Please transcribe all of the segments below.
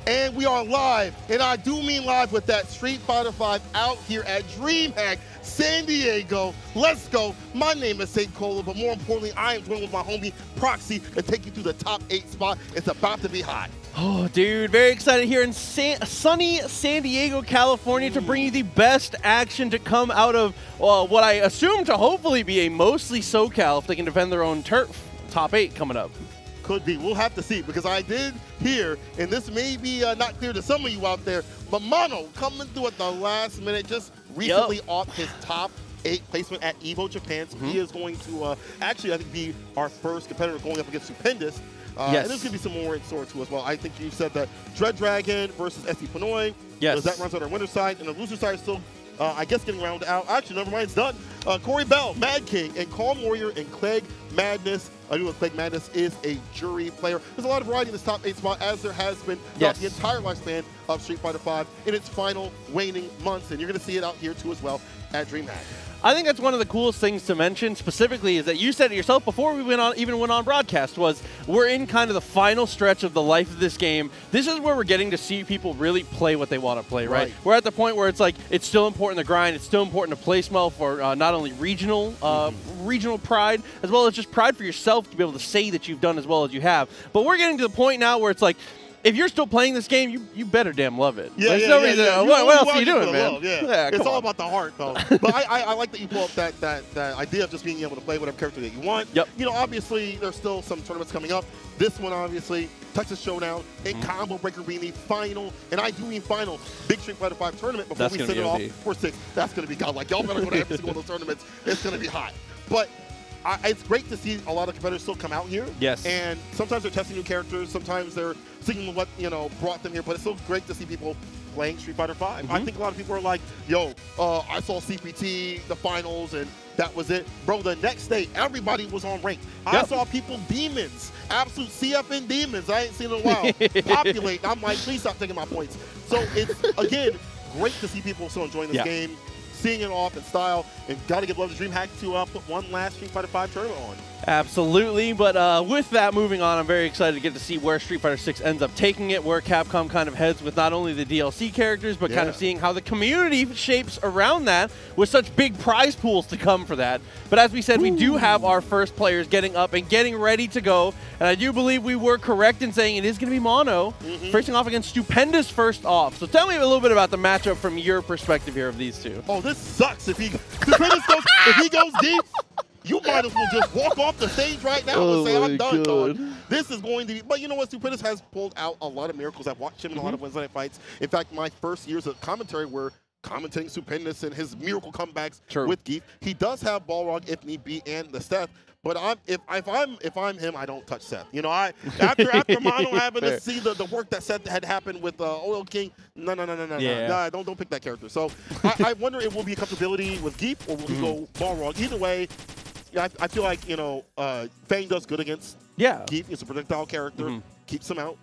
And we are live, and I do mean live with that Street Fighter V out here at DreamHack San Diego. Let's go. My name is St. Cola, but more importantly, I am joined with my homie Proxy to take you through the top 8 spot. It's about to be hot. Oh, dude, very excited here in sunny San Diego, California to bring you the best action to come out of what I assume to hopefully be a mostly SoCal if they can defend their own turf. Top 8 coming up. Could be. We'll have to see, because I did hear, and this may be not clear to some of you out there, but Mono coming through at the last minute, just recently off his top 8 placement at EVO Japan. So he is going to actually, I think, be our first competitor going up against Stupendous. And there's going to be some more in store, too, as well. I think you said that Dreaddragon versus Pnoy. Yes. That runs on our winner side, and the loser side is still, I guess, getting rounded out. Actually, never mind, it's done. Cory Bell, Mad King, and Calm Warrior, and CleggMadness. I knew that CleggMadness is a Juri player. There's a lot of variety in this top 8 spot, as there has been throughout the entire lifespan of Street Fighter V in its final waning months. And you're going to see it out here, too, as well at DreamHack. I think that's one of the coolest things to mention specifically is that you said it yourself before we even went on broadcast was we're in kind of the final stretch of the life of this game. This is where we're getting to see people really play what they want to play, right? We're at the point where it's like it's still important to grind. It's still important to play smell for not only regional pride as well as just pride for yourself to be able to say that you've done as well as you have. But we're getting to the point now where it's like, if you're still playing this game, you better damn love it. Yeah, There's no reason. What else are you doing, man? Love, it's all about the heart, though. But I like that you pull up that idea of just being able to play whatever character that you want. You know, obviously, there's still some tournaments coming up. This one, obviously, Texas Showdown and Combo Breaker being the final, and I do mean final, Big Street Fighter V tournament before we send it off for 6. That's going to be godlike. Y'all better go to every single one of those tournaments. It's going to be hot. But it's great to see a lot of competitors still come out here. Yes. And sometimes they're testing new characters. Sometimes they're seeing what, brought them here. But it's still great to see people playing Street Fighter V. I think a lot of people are like, yo, I saw CPT, the finals, and that was it. Bro, the next day, everybody was on rank. I saw people demons, absolute CFN demons. I ain't seen in a while. Populate. I'm like, please stop taking my points. So it's, again, great to see people still enjoying this game, seeing it off in style, and got to give love to DreamHack to put one last Street Fighter V tournament on. Absolutely, but with that moving on, I'm very excited to get to see where Street Fighter 6 ends up taking it, where Capcom kind of heads with not only the DLC characters, but kind of seeing how the community shapes around that with such big prize pools to come for that. But as we said, we do have our first players getting up and getting ready to go, and I do believe we were correct in saying it is going to be Mono facing off against Stupendous first off. So tell me a little bit about the matchup from your perspective here of these two. Oh, this sucks. If Stupendous goes, if he goes deep, you might as well just walk off the stage right now and say, I'm done, dog. This is going to be, but you know what? Stupendous has pulled out a lot of miracles. I've watched him in a lot of Wednesday night fights. In fact, my first years of commentary were commentating Stupendous and his miracle comebacks with Geef. He does have Balrog if need be and the Seth. But if I'm him, I don't touch Seth. You know, after Mono having to see the work that Seth had happened with Oil King, no, don't pick that character. So I wonder if it will be a comfortability with Geef or will he go Balrog. Either way, I feel like Fang does good against Geef. He's a projectile character. Keeps him out.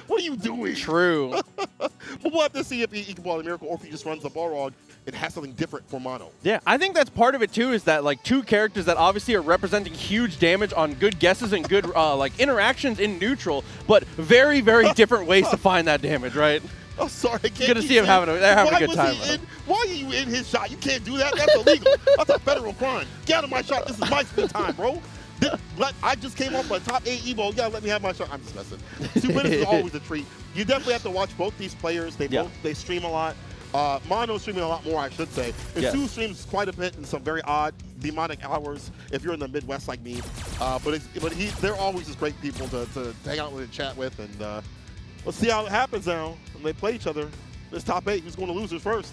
What are you doing? True. But we'll have to see if he can pull out a miracle or if he just runs the Balrog and has something different for Mono. Yeah, I think that's part of it too, is that like two characters that obviously are representing huge damage on good guesses and good like interactions in neutral, but very, very different ways to find that damage, right? Oh, sorry. You're going to see him having a good time. Why are you in his shot? You can't do that. That's illegal. That's a federal crime. Get out of my shot. This is my speed time, bro. I just came off a top 8 Evo. You gotta let me have my shot. I'm just messing. Stupendous is always a treat. You definitely have to watch both these players. They both stream a lot. Mono's streaming a lot more, I should say. And Stu streams quite a bit in some very odd, demonic hours if you're in the Midwest like me. They're always just great people to hang out with and chat with. And let's see how it happens now when they play each other. This top 8, who's going to losers first?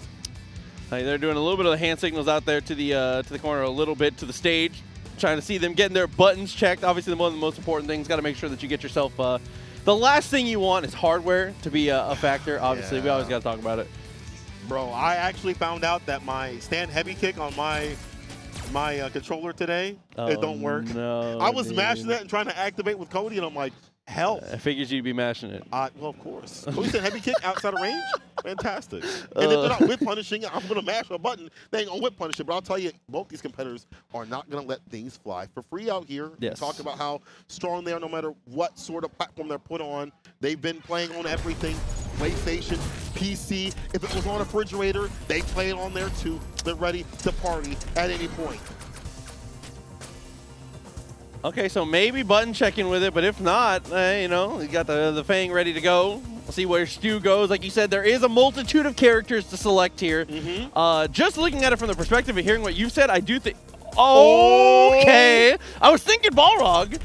They're doing a little bit of the hand signals out there to the corner, a little bit to the stage. Trying to see them getting their buttons checked. Obviously, one of the most important things, got to make sure that you get yourself, the last thing you want is hardware to be a factor. Obviously, we always got to talk about it. Bro, I actually found out that my stand heavy kick on my controller today, it don't work. No, I was mashing that and trying to activate with Cody, and I'm like, hell. I figured you'd be mashing it. Well, of course. Cody said heavy kick outside of range? Fantastic. And if they're not whip punishing, I'm going to mash a button. They ain't going to whip punish it. But I'll tell you, both these competitors are not going to let things fly for free out here. Talk about how strong they are no matter what sort of platform they're put on. They've been playing on everything. PlayStation, PC. If it was on a refrigerator, they play it on there too. They're ready to party at any point. Okay, so maybe button checking with it, but if not, you know, you got the Fang ready to go. We'll see where Stu goes. Like you said, there is a multitude of characters to select here. Just looking at it from the perspective of hearing what you've said, I do think... Okay. I was thinking Balrog.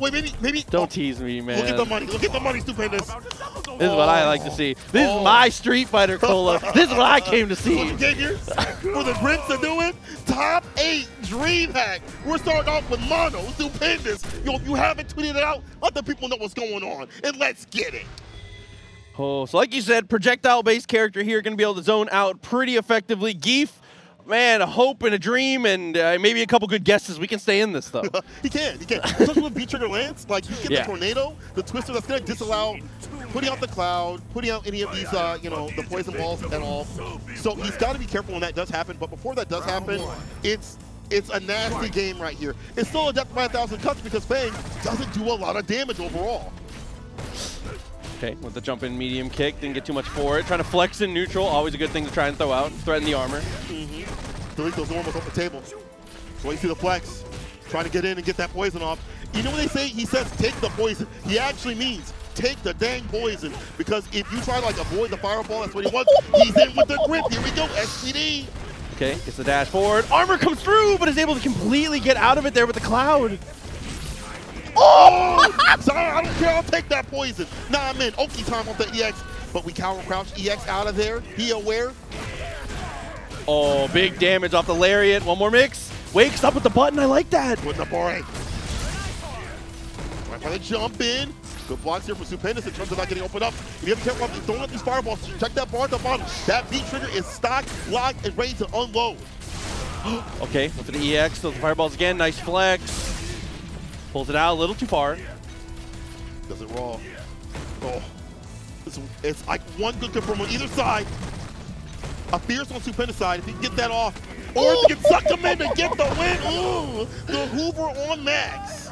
Wait, maybe. Don't tease me, man. Look at the money. Look at the money, Stupendous. This is what I like to see. This is my Street Fighter Cola. This is what I came to see. What you came here for the Prince to do it? Top 8 DreamHack. We're starting off with Mono, Stupendous. Yo, if you haven't tweeted it out, let the people know what's going on, and let's get it. Oh, so like you said, projectile-based character here, going to be able to zone out pretty effectively. Gief, man, a hope and a dream, and maybe a couple good guesses. We can stay in this, though. He can. Especially with V-Trigger lands, like you get the tornado, the twister that's going to disallow putting out the cloud, putting out any of these, you know, the poison balls at all. So he's got to be careful when that does happen. But before that does happen, it's a nasty game right here. It's still a death by 1,000 cuts because Fang doesn't do a lot of damage overall. Okay, with the jump in medium kick, didn't get too much for it. Trying to flex in neutral, always a good thing to try and throw out, threaten the armor. Delete those normals off the table. So you see the flex, trying to get in and get that poison off. You know what they say? He says take the poison. He actually means take the dang poison, because if you try to like avoid the fireball, that's what he wants. He's in with the grip. Here we go, SPD. Okay, gets the dash forward. Armor comes through, but is able to completely get out of it there with the cloud. Oh! Sorry, I don't care. I'll take that poison. Nah, I'm in. Oki time off the EX, but we counter crouch EX out of there. He aware. Oh, big damage off the lariat. One more mix. Wakes up with the button. I like that. With the bar. Right by the jump in. Good blocks here for Stupendous in terms of not getting opened up. If you have to careful about throwing up these fireballs, check that bar at the bottom. That V-Trigger is stocked, locked, and ready to unload. Okay, with the EX, those fireballs again. Nice flex. Pulls it out a little too far. Does it raw. Oh. It's like one good confirm on either side. A fierce on Stupendous side, if he can get that off. Or if he can suck him in to get the win. Ooh, the Hoover on max.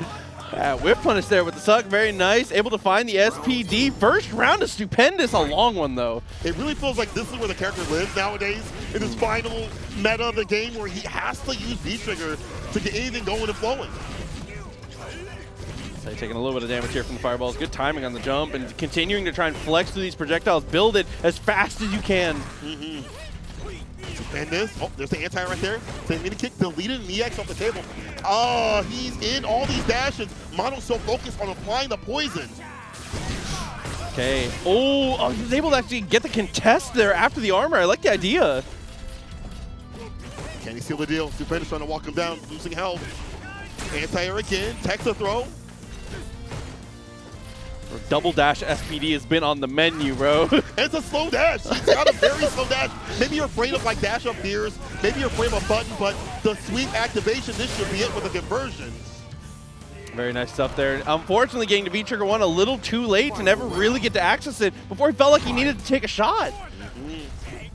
Whip punish there with the suck, very nice. Able to find the SPD. First round of Stupendous, a long one though. It really feels like this is where the character lives nowadays. In this final meta of the game where he has to use V-Trigger to get anything going and flowing. So taking a little bit of damage here from the fireballs. Good timing on the jump and continuing to try and flex through these projectiles. Build it as fast as you can. Stupendous. Oh, there's the anti right there. So mini kick deleted and EX off the table. Oh, he's in all these dashes. Mono's so focused on applying the poison. Okay. Oh, he was able to actually get the contest there after the armor. I like the idea. Can he seal the deal? Stupendous trying to walk him down, losing health. Anti-air again. Text the throw. Double dash SPD has been on the menu, bro. It's a slow dash. He's got a very slow dash. Maybe you're afraid of like dash up fears. Maybe you're afraid of a button, but the sweep activation, this should be it with the conversion. Very nice stuff there. Unfortunately, getting to V-Trigger 1 a little too late to never really get to access it before he felt like he needed to take a shot.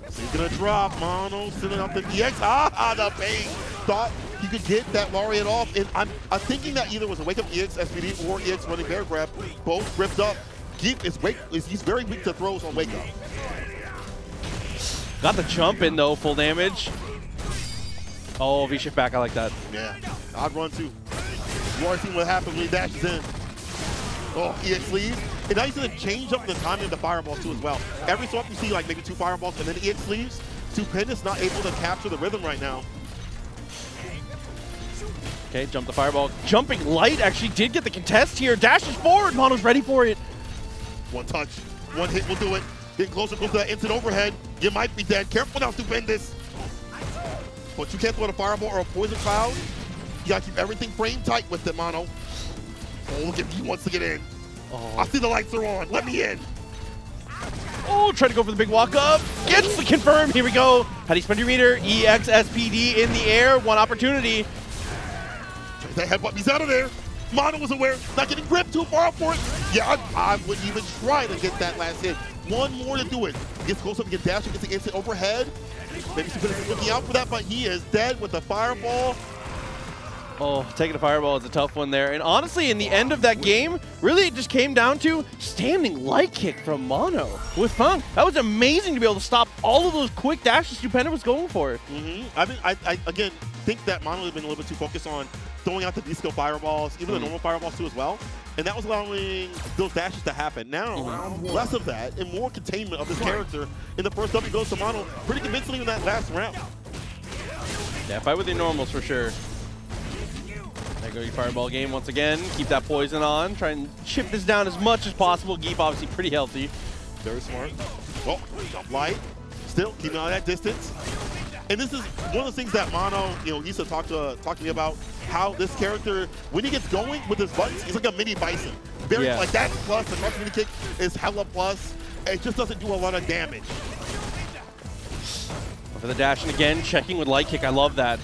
So he's gonna drop Mono, sending up the EX. The pain. Thought he could get that Lariat off, and I'm thinking that either was a wake up EX SPD or EX running bear grab. Both ripped up. Gief he's very weak to throws on wake up. Got the jump in though, full damage. Oh, V-shift back, I like that. Yeah, I'd run too. You already seen what happens when he dashes in. Oh, EX leaves. And now he's gonna change up the timing of the fireballs too as well. Every so often you see like maybe 2 fireballs and then EX leaves. Stupendous not able to capture the rhythm right now. Okay, jump the fireball. Jumping light actually did get the contest here. Dashes forward. Mono's ready for it. One touch. One hit will do it. Get closer to that instant overhead. You might be dead. Careful now, Stupendous. But you can't throw a fireball or a poison cloud. You gotta keep everything frame tight with it, Mono. Oh, look at he wants to get in. Oh. I see the lights are on. Let me in. Oh, try to go for the big walk up. Gets the confirm. Here we go. How do you spend your meter? EX SPD in the air. One opportunity. That headbutt, he's out of there. Mono was aware, not getting gripped too far up for it. Yeah, I wouldn't even try to get that last hit. One more to do it. Gets close up to get dash, gets the instant overhead. Maybe Stupendous is looking out for that, but he is dead with the fireball. Oh, taking a fireball is a tough one there. And honestly, in the end of that game, really it just came down to standing light kick from Mono with Fang. That was amazing to be able to stop all of those quick dashes Stupendous was going for. I mean, I again think that Mono has been a little bit too focused on throwing out the D-skill fireballs, even the normal fireballs too as well. And that was allowing those dashes to happen. Now, less of that and more containment of this character. In the first W goes to Mono pretty convincingly in that last round. Yeah, fight with your normals for sure. There go your fireball game once again. Keep that poison on. Try and chip this down as much as possible. Geef obviously pretty healthy. Very smart. Oh, jump light. Still keeping on that distance. And this is one of the things that Mono, you know, he used to talk to me about how this character, when he gets going with his buttons, he's like a mini Bison. Very like that plus, the crouch mini kick is hella plus. It just doesn't do a lot of damage. For the dash and again, checking with light kick. I love that.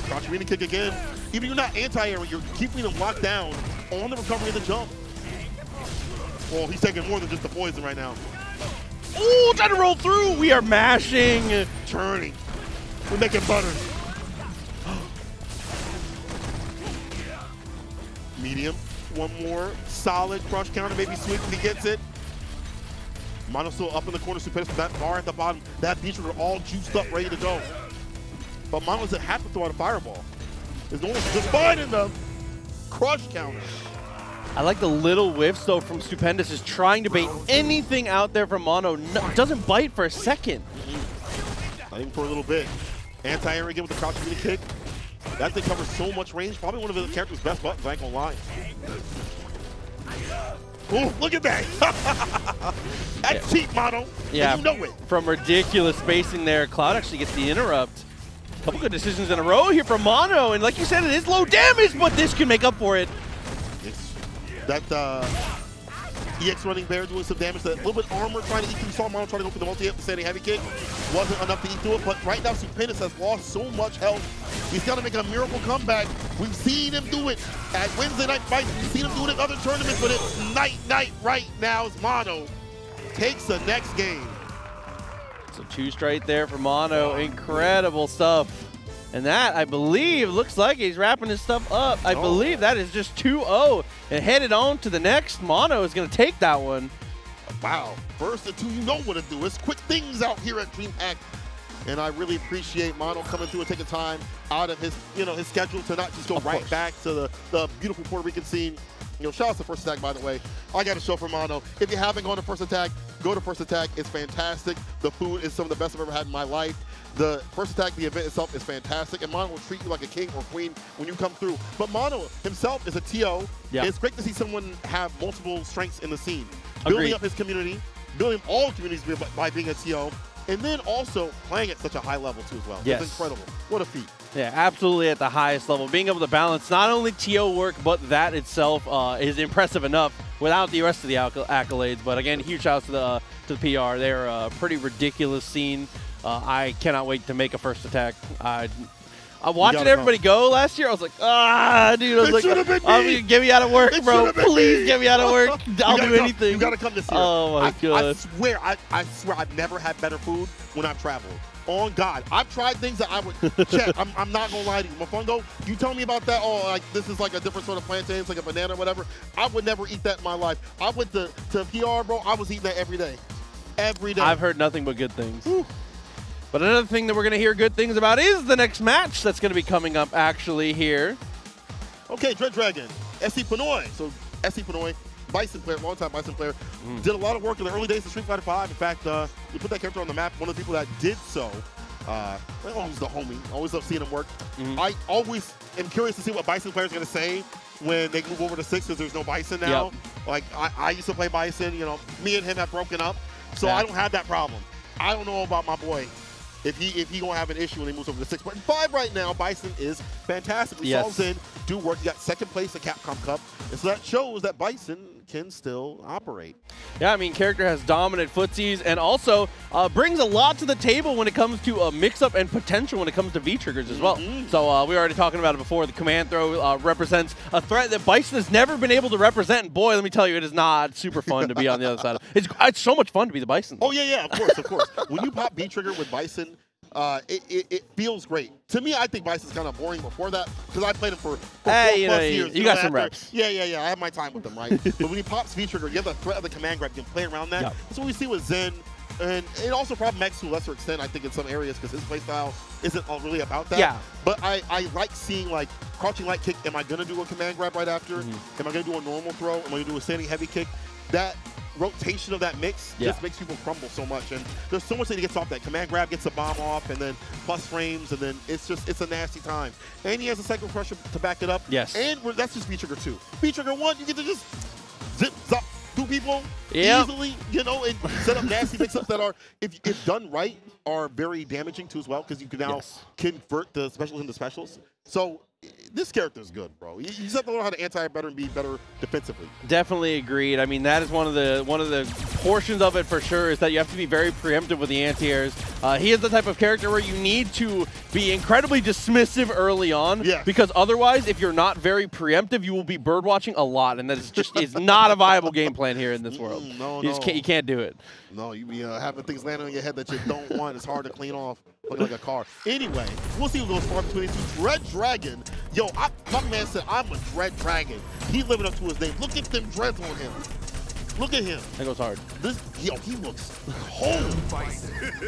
Crouch mini kick again. Even you're not anti-air, you're keeping him locked down on the recovery of the jump. Well, he's taking more than just the poison right now. Ooh, trying to roll through. We are mashing. Turning. We're making butter. Medium. One more solid crush counter. Maybe sweep if he gets it. Mono still up in the corner. Stupendous with that bar at the bottom. That beach are all juiced up, ready to go. But Mono doesn't have to throw out a fireball. There's no one just finding the crush counter. I like the little whiffs, though, from Stupendous is trying to bait anything out there from Mono. No, doesn't bite for a second. Not even for a little bit. Anti-air again with the crouch mini kick. That thing covers so much range. Probably one of the character's best buttons, I ain't gonna lie. Ooh, look at that. That's cheap, Mono. Yeah, and you know it. From ridiculous spacing there, Cloud actually gets the interrupt. Couple good decisions in a row here from Mono, and like you said, it is low damage, but this can make up for it. It's that EX running bear doing some damage. That little bit armor trying to eat through. Saw Mono trying to go for the multi-hit, standing heavy kick. Wasn't enough to eat through it, but right now Stupendous has lost so much health. He's got to make a miracle comeback. We've seen him do it at Wednesday Night Fights. We've seen him do it in other tournaments, but it's night right now as Mono takes the next game. So 2 straight there for Mono. Incredible stuff. And that, I believe, looks like he's wrapping his stuff up. I believe that is just 2-0. And headed on to the next. Mono is going to take that one. Wow. First and 2, you know what to do. It's quick things out here at DreamHack. And I really appreciate Mono coming through and taking time out of his, his schedule to not just go right back to the beautiful Puerto Rican scene. Shout out to First Attack, by the way. I got a show for Mono. If you haven't gone to First Attack, go to First Attack. It's fantastic. The food is some of the best I've ever had in my life. The First Attack, the event itself is fantastic, and Mono will treat you like a king or queen when you come through. But Mono himself is a TO. Yeah. It's great to see someone have multiple strengths in the scene. Agreed. Building up his community, building all communities by being a TO, and then also playing at such a high level too as well. Yes. It's incredible. What a feat. Yeah, absolutely at the highest level. Being able to balance not only TO work, but that itself is impressive enough without the rest of the accolades. But again, huge shout out to the PR. They're a pretty ridiculous scene. I cannot wait to make a First Attack. I watching everybody go last year. I was like, dude. I was like, get me out of work, bro. Please get me out of work. I'll do anything. You gotta come this year. Oh my god. I swear, I've never had better food when I've traveled. On God, I've tried things that I would check. I'm not gonna lie to you. Mofongo, you tell me about that. Oh, like this is like a different sort of plantain, it's like a banana or whatever. I would never eat that in my life. I went to PR, bro. I was eating that every day. Every day. I've heard nothing but good things. Whew. But another thing that we're going to hear good things about is the next match that's going to be coming up actually here. Okay, Dreaddragon, SC Pnoy. So SC Pnoy, Bison player, longtime Bison player, did a lot of work in the early days of Street Fighter V. In fact, we put that character on the map. One of the people that did so, always the homie. Always love seeing him work. I always am curious to see what Bison players are going to say when they move over to 6 because there's no Bison now. Yep. Like, I used to play Bison. Me and him have broken up, so I don't have that problem. I don't know about my boy. If he gonna have an issue when he moves over to 6. But in 5 right now, Bison is fantastic. He solves in, do work. He got 2nd place at Capcom Cup. And so that shows that Bison can still operate. Yeah, I mean, character has dominant footsies and also brings a lot to the table when it comes to mix-up and potential when it comes to V-triggers as well. So we were already talking about it before. The command throw represents a threat that Bison has never been able to represent. And boy, let me tell you, it is not super fun to be on the other side. It's so much fun to be the Bison. Oh, yeah, of course. When you pop V-trigger with Bison, it feels great. To me, I think Bison's kind of boring before that because I played him for 4+ years. You got some reps. Yeah. I have my time with him, right? But when he pops V-Trigger, you have the threat of the command grab. You can play around that. Yep. That's what we see with Zen. And it also probably Max to a lesser extent, I think, in some areas because his playstyle isn't really about that. Yeah. But I like seeing, like, crouching light kick. Am I going to do a command grab right after? Am I going to do a normal throw? Am I going to do a standing heavy kick? That rotation of that mix just makes people crumble so much. And there's so much that he gets off that. Command grab gets a bomb off, and then plus frames, and then it's a nasty time. And he has a cycle crusher to back it up. Yes. And that's just V-Trigger 2. V-Trigger 1, you get to just zip, zop, 2 people easily, you know, and set up nasty mix-ups that are, if done right, are very damaging too as well, because you can now convert the specials into specials. So this character is good, bro. You just have to learn how to anti better and be better defensively. Definitely agreed. I mean, that is one of the portions of it for sure, is that you have to be very preemptive with the anti-airs. He is the type of character where you need to be incredibly dismissive early on, because otherwise, if you're not very preemptive, you will be birdwatching a lot, and that is just is not a viable game plan here in this world. You can't do it. No, you be having things land on your head that you don't want. It's hard to clean off, looking like a car. Anyway, we'll see what goes far between these two. Dreaddragon. Yo, my man said, I'm a Dreaddragon. He's living up to his name. Look at them dreads on him. Look at him. That goes hard. Yo, he looks cold.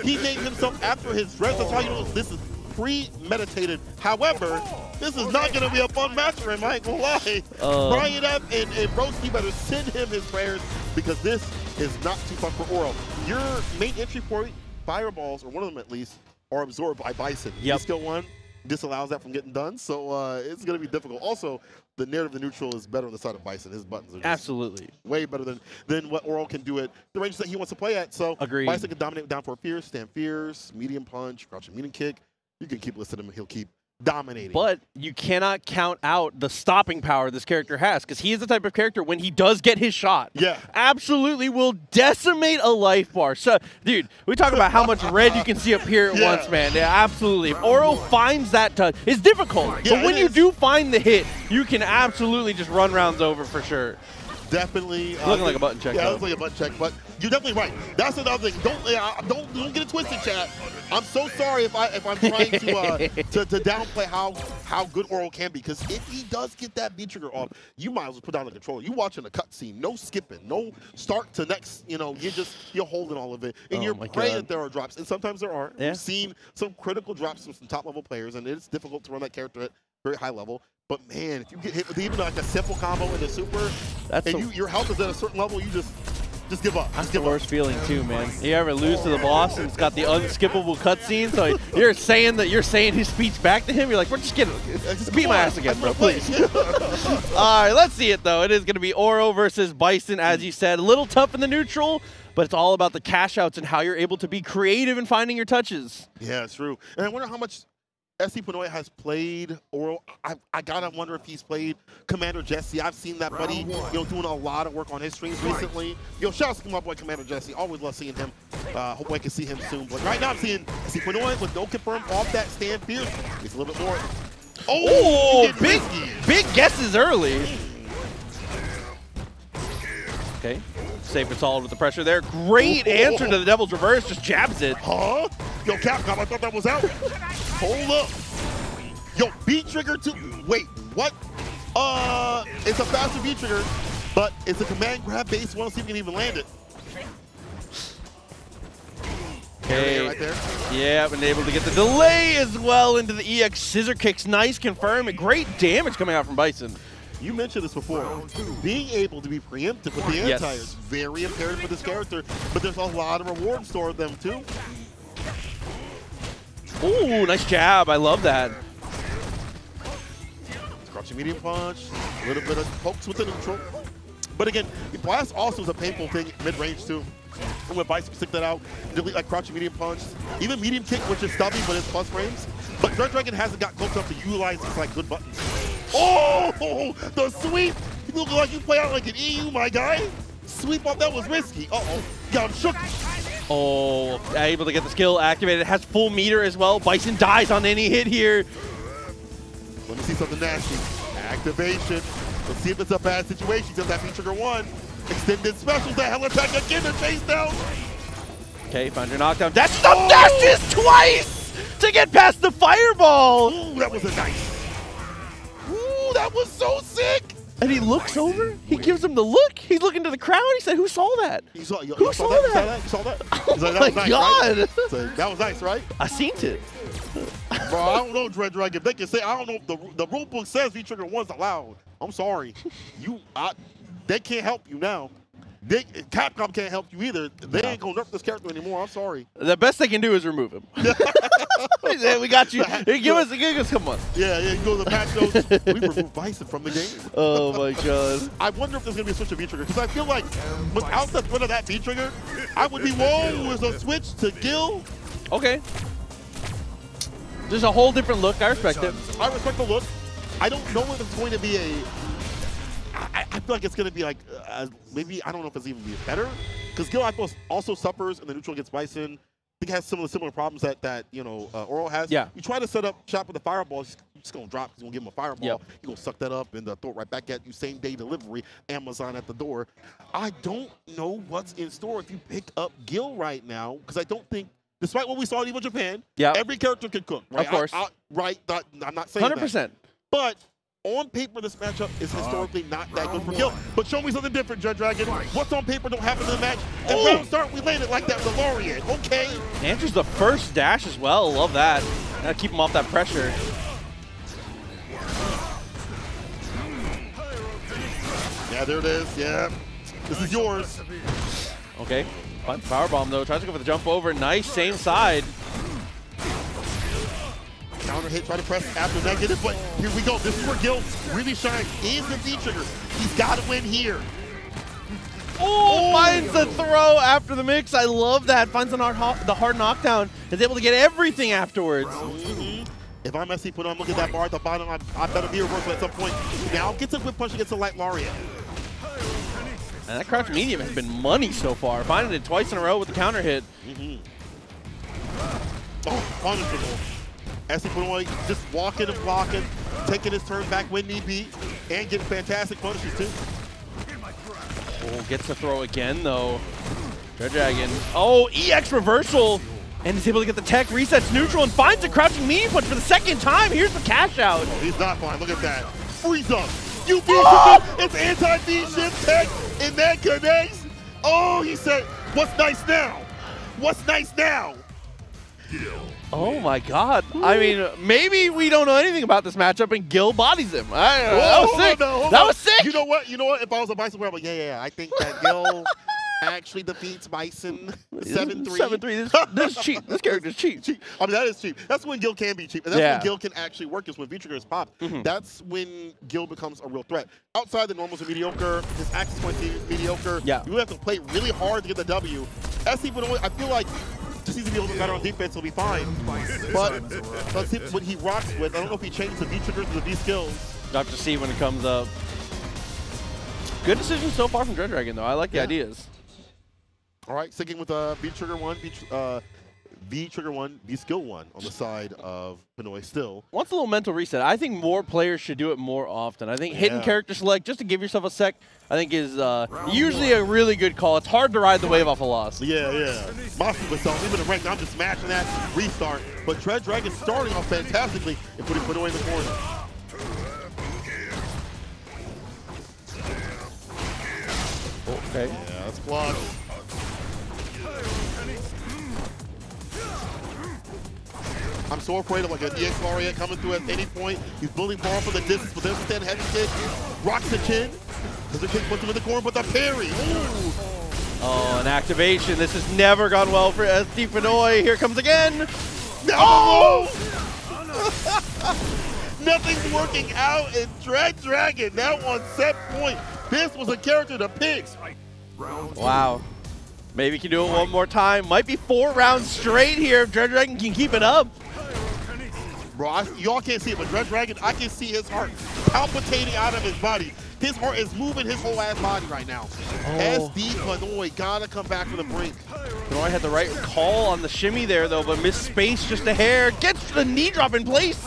He named himself after his dreads. That's how you know this is premeditated. However, this is not going to be a fun match for him. I ain't going to lie. Brian up and Broski better send him his prayers, because this is not too fun for Oro. Your main entry point, fireballs, or one of them at least, are absorbed by Bison. Yep. Skill 1 disallows that from getting done, so it's going to be difficult. Also, the narrative of the neutral is better on the side of Bison. His buttons are just way better than what Oro can do at the ranges that he wants to play at. So Bison can dominate down for fierce, stand fierce, medium punch, crouching medium kick. You can keep listening to him, he'll keep dominating. But you cannot count out the stopping power this character has, because he is the type of character, when he does get his shot, absolutely will decimate a life bar. So, dude, we talk about how much red you can see up here at once, man. Yeah, absolutely. If Oro finds that touch, it's difficult. But when you do find the hit, you can absolutely just run rounds over for sure. Definitely. Looking like a button check. Yeah, it looks like a button check, but you're definitely right. That's another thing. Don't get it twisted, chat. I'm so sorry if I'm trying to downplay how good Oro can be, because if he does get that V-Trigger off, you might as well put down the controller. You watching a cutscene, no skipping, no start to next. You know, you're holding all of it, and you're praying that there are drops, and sometimes there are. We've seen some critical drops from some top level players, and it's difficult to run that character at very high level. But man, if you get hit with even like a simple combo in the super, your health is at a certain level, you just give up. That's the worst feeling too, man. You ever lose to the boss and it's got the unskippable cutscene, so you're saying his speech back to him, you're like, we're just beat my ass again, bro, please. All right, let's see it though. It is going to be Oro versus Bison, as you said. A little tough in the neutral, but it's all about the cash outs and how you're able to be creative in finding your touches. Yeah, it's true. And I wonder how much Pnoy has played Oro. I gotta wonder if he's played Commander Jesse. I've seen that buddy, doing a lot of work on his streams recently. Shout out to my boy Commander Jesse. Always love seeing him. Hope I can see him soon. But right now I'm seeing Pnoy with no confirm off that stand fierce. He's a little bit more. Oh, big guesses early. Okay, safe and solid with the pressure there. Great answer to the Devil's Reverse, just jabs it. Huh? Yo, Capcom, I thought that was out. Hold up. Yo, V-Trigger too. Wait, what? It's a faster V-Trigger, but it's a command grab base. We'll see if we can even land it. Okay, right there. Yeah, been able to get the delay as well into the EX scissor kicks. Nice confirm. Great damage coming out from Bison. You mentioned this before. Being able to be preemptive with the anti is very imperative for this character, but there's a lot of rewards for them too. Ooh, nice jab. I love that. Crouching medium punch, a little bit of pokes with the neutral. But again, blast also is a painful thing mid-range too. And when Bison can stick that out, delete like crouching medium punch, even medium kick, which is stubby, but it's plus frames. But Dreaddragon hasn't got close enough to utilize these like good buttons. Oh, the sweep! You look like you play out like an EU, my guy. Sweep up, that was risky. Uh-oh, got him shook. Oh, able to get the skill activated. It has full meter as well. Bison dies on any hit here. Let me see something nasty. Activation. Let's see if it's a bad situation. Does that V-Trigger 1. Extended specials, that hell attack again to chase down. Okay, found your knockdown. That's the dashes twice! to get past the fireball. Ooh, that was a nice. Ooh, that was so sick. And he looks over. He gives him the look. He's looking to the crowd. He said, "Who saw that? You saw, Who saw that? You saw that? Oh like, my nice, God! Right? So, that was nice, right? I seen it. Bro, I don't know, Dreaddragon. If they can say, I don't know if the rule book says V-Trigger 1's allowed. I'm sorry. They can't help you now. Capcom can't help you either. They ain't gonna nerf this character anymore. I'm sorry. The best they can do is remove him. We got you. Give us a couple months. Yeah, you go to the patch notes. We removed Bison from the game. Oh my God. I wonder if there's gonna be a switch to V-Trigger, because I feel like without the threat of that V-Trigger, I would be whoa, there's a switch to Gill. Okay. There's a whole different look. I respect it. I respect the look. I don't know if it's going to be a. I feel like it's going to be like maybe, I don't know if it's even be better, because Gill, I suppose, also suffers in the neutral against Bison. I think it has similar problems that you know Oro has. Yeah. You try to set up shop with a fireball, he's just going to drop because you're going to give him a fireball. Yep. He's going to suck that up and throw it right back at you. Same day delivery, Amazon at the door. I don't know what's in store if you pick up Gill right now, because I don't think, despite what we saw in Evo Japan, every character can cook. Right? Of course. I'm not saying 100%. that. But on paper, this matchup is historically not that good for Gill. But show me something different, Dreaddragon. What's on paper don't happen in the match. And round start, we landed like that with the Laureate. Okay. Answers the first dash as well. Love that. Gotta keep him off that pressure. Yeah, there it is. Yeah. This is yours. Okay. Fine powerbomb though. Tries to go for the jump over. Nice. Same side. Counter hit, try to press after negative, but here we go. This is where Gill really shines. Is the V-Trigger. He's got to win here. Oh, finds the throw after the mix. I love that. Finds the hard knockdown. Is able to get everything afterwards. If I'm SC Pnoy, look at that bar at the bottom. I better be reversal at some point. Now gets a whip punch against the light Laureate. And that crouch medium has been money so far. Finding it twice in a row with the counter hit. Oh, punishable. SC Pnoy just walking and blocking, taking his turn back when need be, and getting fantastic punishes too. Oh, gets the throw again though. Dreaddragon. Oh, EX reversal. And is able to get the tech, resets neutral, and finds a crouching medium punch for the second time. Here's the cash out. Oh, he's not fine. Look at that. Freeze up. You V-shift. It's anti-V-shift tech, and that connects. Oh, he said, what's nice now? What's nice now? Oh my God. I mean, maybe we don't know anything about this matchup and Gill bodies him. I don't know. That was sick. That was sick. You know what? You know what? If I was a Bison player, I'm like, yeah. I think that Gill actually defeats Bison 7-3. 7-3. This is cheap. This character's cheap. I mean, that is cheap. That's when Gill can be cheap. And that's when Gill can actually work, is when V-Trigger is popped. That's when Gill becomes a real threat. Outside the normals are mediocre, his access points are mediocre. Yeah. You have to play really hard to get the W. SC Pnoy, I feel like just needs to be a little bit better on defense, he'll be fine. But let's see what he rocks with. I don't know if he changed the V-Trigger to the V-Skills. You'll have to see when it comes up. Good decision so far from Dreaddragon, though. I like the ideas. All right, sticking with V-Trigger 1, V-Trigger 1, V-Skill 1 on the side of Pnoy still. Wants a little mental reset. I think more players should do it more often. I think hitting character select just to give yourself a sec, I think is usually a really good call. It's hard to ride the wave off a loss. Yeah. Monster myself, even in ranked, I'm just smashing that restart. But Dreaddragon starting off fantastically and putting Pnoy in the corner. Okay. Yeah, that's blocked. I'm so afraid of like an EX Laureate coming through at any point. He's building far from the distance, but there's a stand heavy kick. Rocks the chin. There's a kick puts him in the corner, but the parry. Ooh. Oh, an activation. This has never gone well for SD Pnoy. Here comes again. No! Nothing's working out in Dreaddragon. Now on set point. This was a character to pick. Wow. Maybe he can do it one more time. Might be 4 rounds straight here if Dreaddragon can keep it up. Bro, y'all can't see it, but Dreaddragon, I can see his heart palpitating out of his body. His heart is moving his whole ass body right now. SD Pnoy gotta come back from the brink. Pnoy had the right call on the shimmy there, though, but missed space just a hair. Gets the knee drop in place.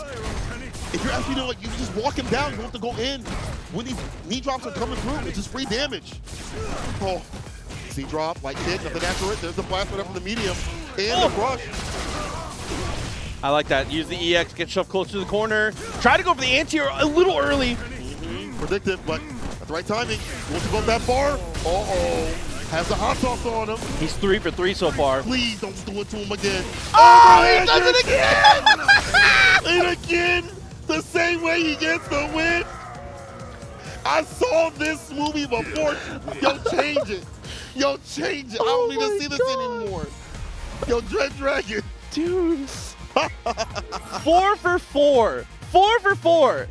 If you're asking, you know what, you can just walk him down. You don't have to go in. When these knee drops are coming through, it's just free damage. Oh, C-drop, light kick, nothing after it. There's the blast right up from the medium and the rush. I like that. Use the EX, get shoved close to the corner. Try to go for the anti-air a little early. Predictive, but at the right timing. Wants to go that far. Uh-oh. Has the hot sauce on him. He's 3 for 3 so far. Please don't do it to him again. Oh, he does it again! And again, the same way he gets the win. I saw this movie before. Yo, change it. Yo, change it. I don't need to see this anymore. Yo, Dreaddragon. Dude. 4 for 4. 4 for 4.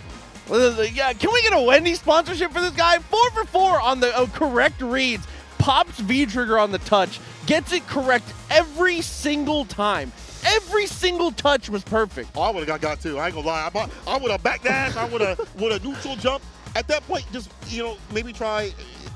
Yeah, can we get a Wendy's sponsorship for this guy? 4 for 4 on the correct reads. Pops V-trigger on the touch. Gets it correct every single time. Every single touch was perfect. Oh, I would have got too. I ain't gonna lie. I would have backdash. I would have neutral jump. At that point, just, maybe try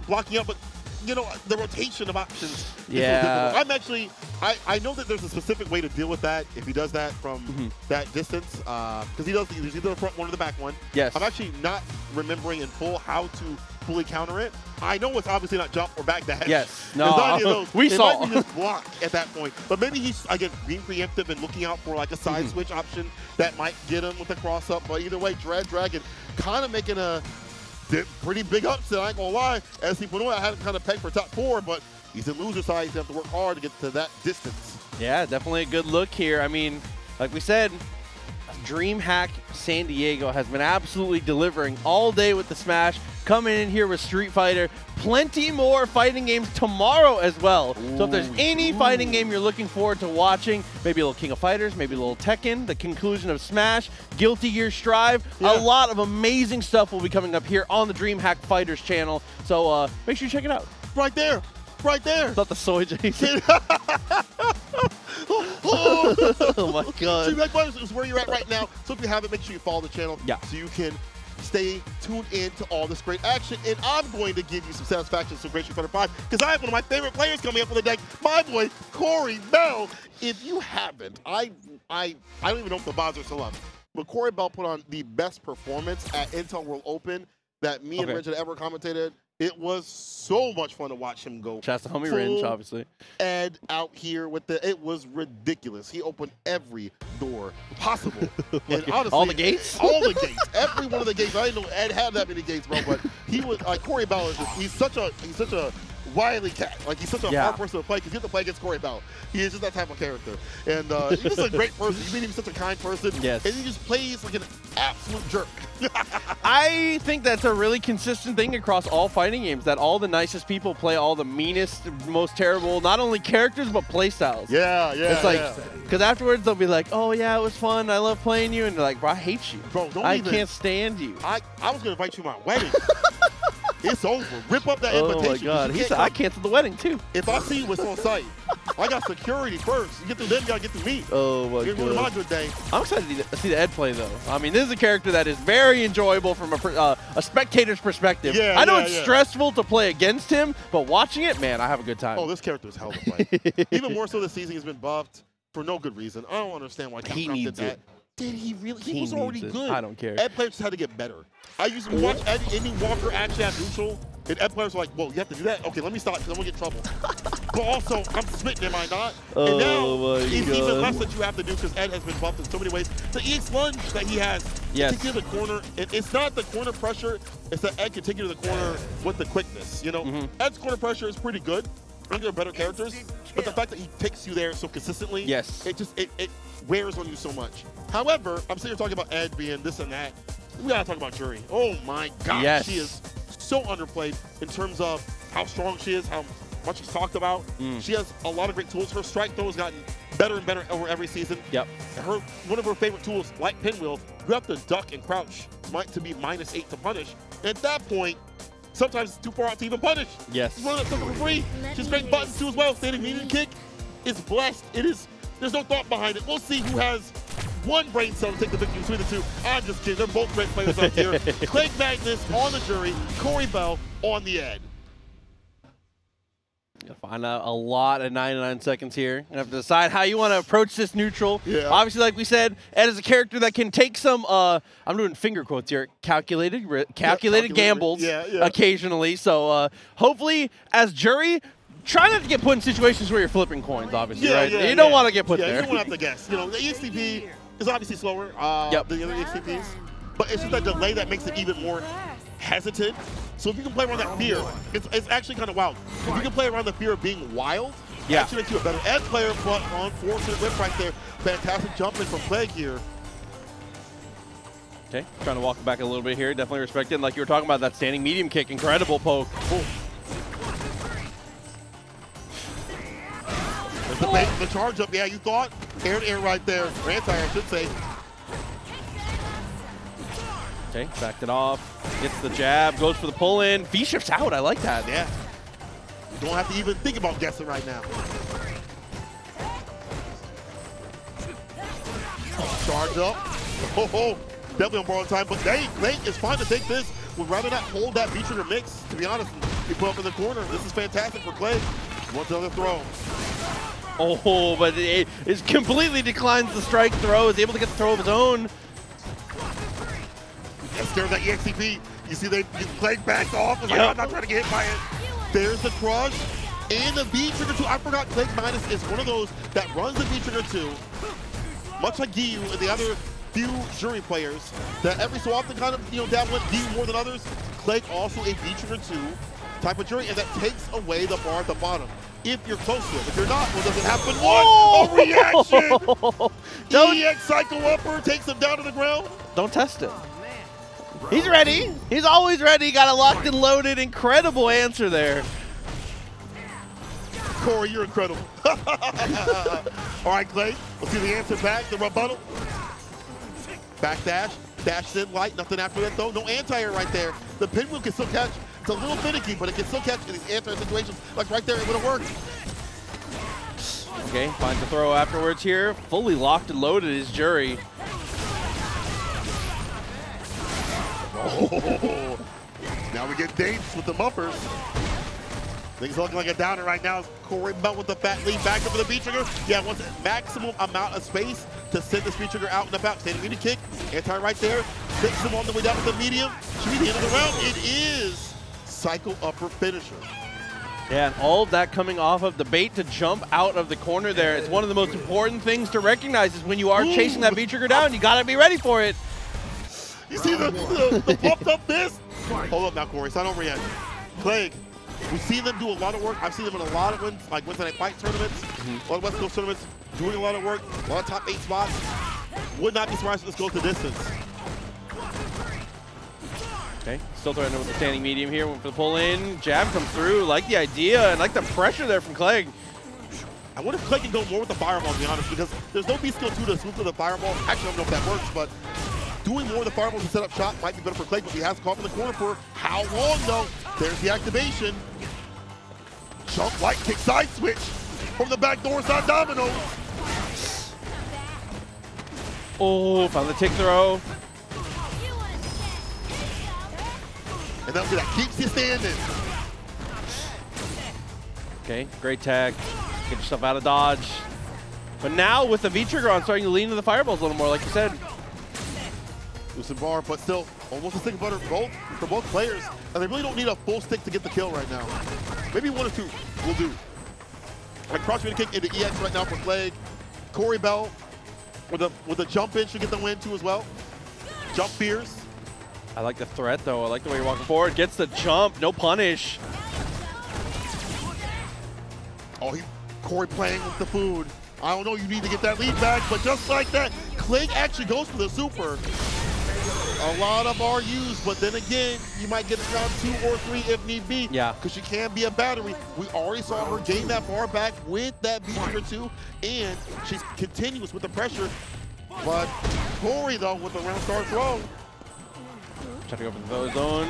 blocking up, but the rotation of options. Yeah. I'm actually, I know that there's a specific way to deal with that if he does that from that distance, because he does either the front one or the back one. Yes. I'm actually not remembering in full how to fully counter it. I know it's obviously not jump or back dash. Yes. No, we saw. It might be just block at that point. But maybe he's, again, being preemptive and looking out for like a side switch option that might get him with the cross up. But either way, Dreaddragon kind of making a pretty big upset, I ain't gonna lie. As Pnoy, I had him kind of pegged for top 4, but he's in loser side. He's gonna have to work hard to get to that distance. Yeah, definitely a good look here. I mean, like we said, DreamHack San Diego has been absolutely delivering all day with the Smash. Coming in here with Street Fighter. Plenty more fighting games tomorrow as well. So if there's any fighting game you're looking forward to watching, maybe a little King of Fighters, maybe a little Tekken, the conclusion of Smash, Guilty Gear Strive, a lot of amazing stuff will be coming up here on the DreamHack Fighters channel. So make sure you check it out. Right there. Right there. Not the soy, Jason. Oh my God. DreamHack Fighters is where you're at right now. So if you haven't, make sure you follow the channel so you can stay tuned in to all this great action. And I'm going to give you some satisfaction, some great Street Fighter 5, because I have one of my favorite players coming up on the deck, my boy, Cory Bell. If you haven't, I don't even know if the VODs are still up, but Cory Bell put on the best performance at Intel World Open that me and Ringe had ever commentated. It was so much fun to watch him go. Shouts to homie Ringe, obviously. Ed out here with it was ridiculous. He opened every door possible. And honestly, all the gates? All the gates. Every one of the gates. I didn't know Ed had that many gates, bro, but he was like Cory Bell is just, he's such a wily cat. Like, he's such a hard person to play, because you have to play against Cory Bell. He is just that type of character. And he's just a great person. You meet him, such a kind person. Yes. And he just plays like an absolute jerk. I think that's a really consistent thing across all fighting games, that all the nicest people play all the meanest, most terrible, not only characters, but play styles. Yeah, yeah. It's like, because afterwards they'll be like, oh yeah, it was fun, I love playing you, and they're like, bro, I hate you. Bro, I can't stand you. I was going to invite you to my wedding. It's over. Rip up that invitation. Oh my God. He said, I canceled the wedding too. If I see you, it's on site. I got security first. You get through them, you got to get through me. Oh my God. My good day. I'm excited to see the Ed play though. I mean, this is a character that is very enjoyable from a spectator's perspective. Yeah, I know it's stressful to play against him, but watching it, man, I have a good time. Oh, this character is hell to play. Even more so this season, he's been buffed for no good reason. I don't understand why Capcom did that. Did he really? He was already good. I don't care. Ed players just had to get better. I used to watch Eddie Walker actually have neutral, and Ed players were like, whoa, you have to do that? Okay, let me stop, because I'm going to get in trouble. But also, I'm smitten, am I not? And now, it's even less that you have to do, because Ed has been buffed in so many ways. The EX lunge that he has, take to the corner, it's not the corner pressure, it's that Ed can take you to the corner with the quickness. Ed's corner pressure is pretty good. There are better characters, but the fact that he takes you there so consistently, it wears on you so much. However, I'm sitting here talking about Ed being this and that. We gotta talk about Juri. Oh my God, she is so underplayed in terms of how strong she is, how much she's talked about. She has a lot of great tools. Her strike throw has gotten better and better over every season. One of her favorite tools, like pinwheel, you have to duck and crouch to be -8 to punish. And at that point, sometimes it's too far out to even punish. She's running up something for free. She's great buttons too as well. Standing medium kick is blessed. There's no thought behind it. We'll see who has one brain cell to take the victory between the two. I'm just kidding. They're both great players out here. CleggMadness on the Juri, Cory Bell on the Ed. You'll find out a lot at 99 seconds here. You have to decide how you want to approach this neutral. Obviously, like we said, Ed is a character that can take some, I'm doing finger quotes here, calculated gambles occasionally. So hopefully, as Juri, try not to get put in situations where you're flipping coins, obviously, right? You don't want to get put there. You don't have to guess. The EXTP, is obviously slower than the other HCPs, but it's just that delay that makes it even more hesitant. So if you can play around that fear, it's actually kind of wild. If you can play around the fear of being wild, it actually makes you a better edge player, but unfortunate whip right there. Fantastic jumping from Clegg here. Okay, trying to walk back a little bit here. Definitely respected. Like you were talking about, that standing medium kick, incredible poke. Oh. The charge up, yeah, you thought? Air to air right there. Or anti, I should say. Okay, backed it off. Gets the jab, goes for the pull in. V shifts out, I like that. Yeah. You don't have to even think about guessing right now. Charge up. Oh, definitely on borrowed time, but Clegg is fine to take this. Would rather not hold that V-trigger mix, to be honest. He put up in the corner. This is fantastic for Clegg. Wants another throw. Oh, but it completely declines the strike throw. Is able to get the throw of his own. That scared that EXCP. You see Clegg backed off. Like, I'm not trying to get hit by it. There's the crush and the V-trigger 2. I forgot CleggMadness is one of those that runs the V-trigger 2, much like Gill and the other few Juri players that every so often kind of, dabble in Gill more than others. Clegg also a V-trigger 2 type of Juri, and that takes away the bar at the bottom. If you're close to it. If you're not, well, does it happen? Oh! A reaction! EX cycle upper takes him down to the ground. Don't test it. He's ready. He's always ready. Got it locked and loaded. Incredible answer there. Cory, you're incredible. All right, Clegg. Let's see the answer back. The rebuttal. Back dash. Dash in light. Nothing after that, though. No anti-air right there. The pinwheel can still catch. It's a little finicky, but it can still catch in these anti-air situations. Like right there, it would have worked. Okay, finds the throw afterwards here. Fully locked and loaded is Juri. Oh, now we get dangerous with the muffers. Things looking like a downer right now. Cory Belt with the fat lead back up for the V-trigger. Yeah, wants a maximum amount of space to send this V-trigger out and about. Standing medium kick, anti right there. Fix him on the way down with the medium. Should be the end of the round. It is cycle upper finisher. Yeah, and all of that coming off of the bait to jump out of the corner there. It's one of the most important things to recognize is when you are chasing that V-trigger down, you gotta be ready for it. You see the pumped up fist? Hold up now, Cory. It's not over yet. Clegg, we've seen them do a lot of work. I've seen them in a lot of Wednesday Night Fight tournaments, a lot of West Coast tournaments, doing a lot of work, a lot of top 8 spots. Would not be surprised if this goes the distance. Okay, still threatening with the standing medium here. Went for the pull in. Jab comes through. Like the idea and like the pressure there from Clegg. I wonder if Clegg can go more with the fireball, to be honest, because there's no B skill 2 to swoop to the fireball. Actually, I don't know if that works, but doing more of the fireballs to set up shot might be better for Clegg, but he has to call in the corner for how long, though? There's the activation. Jump light kick side switch from the back door side domino. Oh, found the tick throw. And that keeps you standing. Okay, great tag. Get yourself out of dodge. But now with the V-trigger on, starting to lean into the fireballs a little more, like you said. Loosen bar, but still almost a stick of butter for both players. And they really don't need a full stick to get the kill right now. Maybe 1 or 2 will do. Like cross-field kick into EX right now for Clegg. Cory Bell with the jump in should get the win too as well. Jump fears. I like the threat though. I like the way you're walking forward. Gets the jump, no punish. Oh, Cory playing with the food. I don't know, you need to get that lead back, but just like that, Clegg actually goes for the super. A lot of bar used, but then again, you might get around 2 or 3 if need be. Yeah. Because she can be a battery. We already saw her gain that bar back with that V-trigger 2, and she's continuous with the pressure. But Cory, though, with the round start throw. Trying to go for the zone.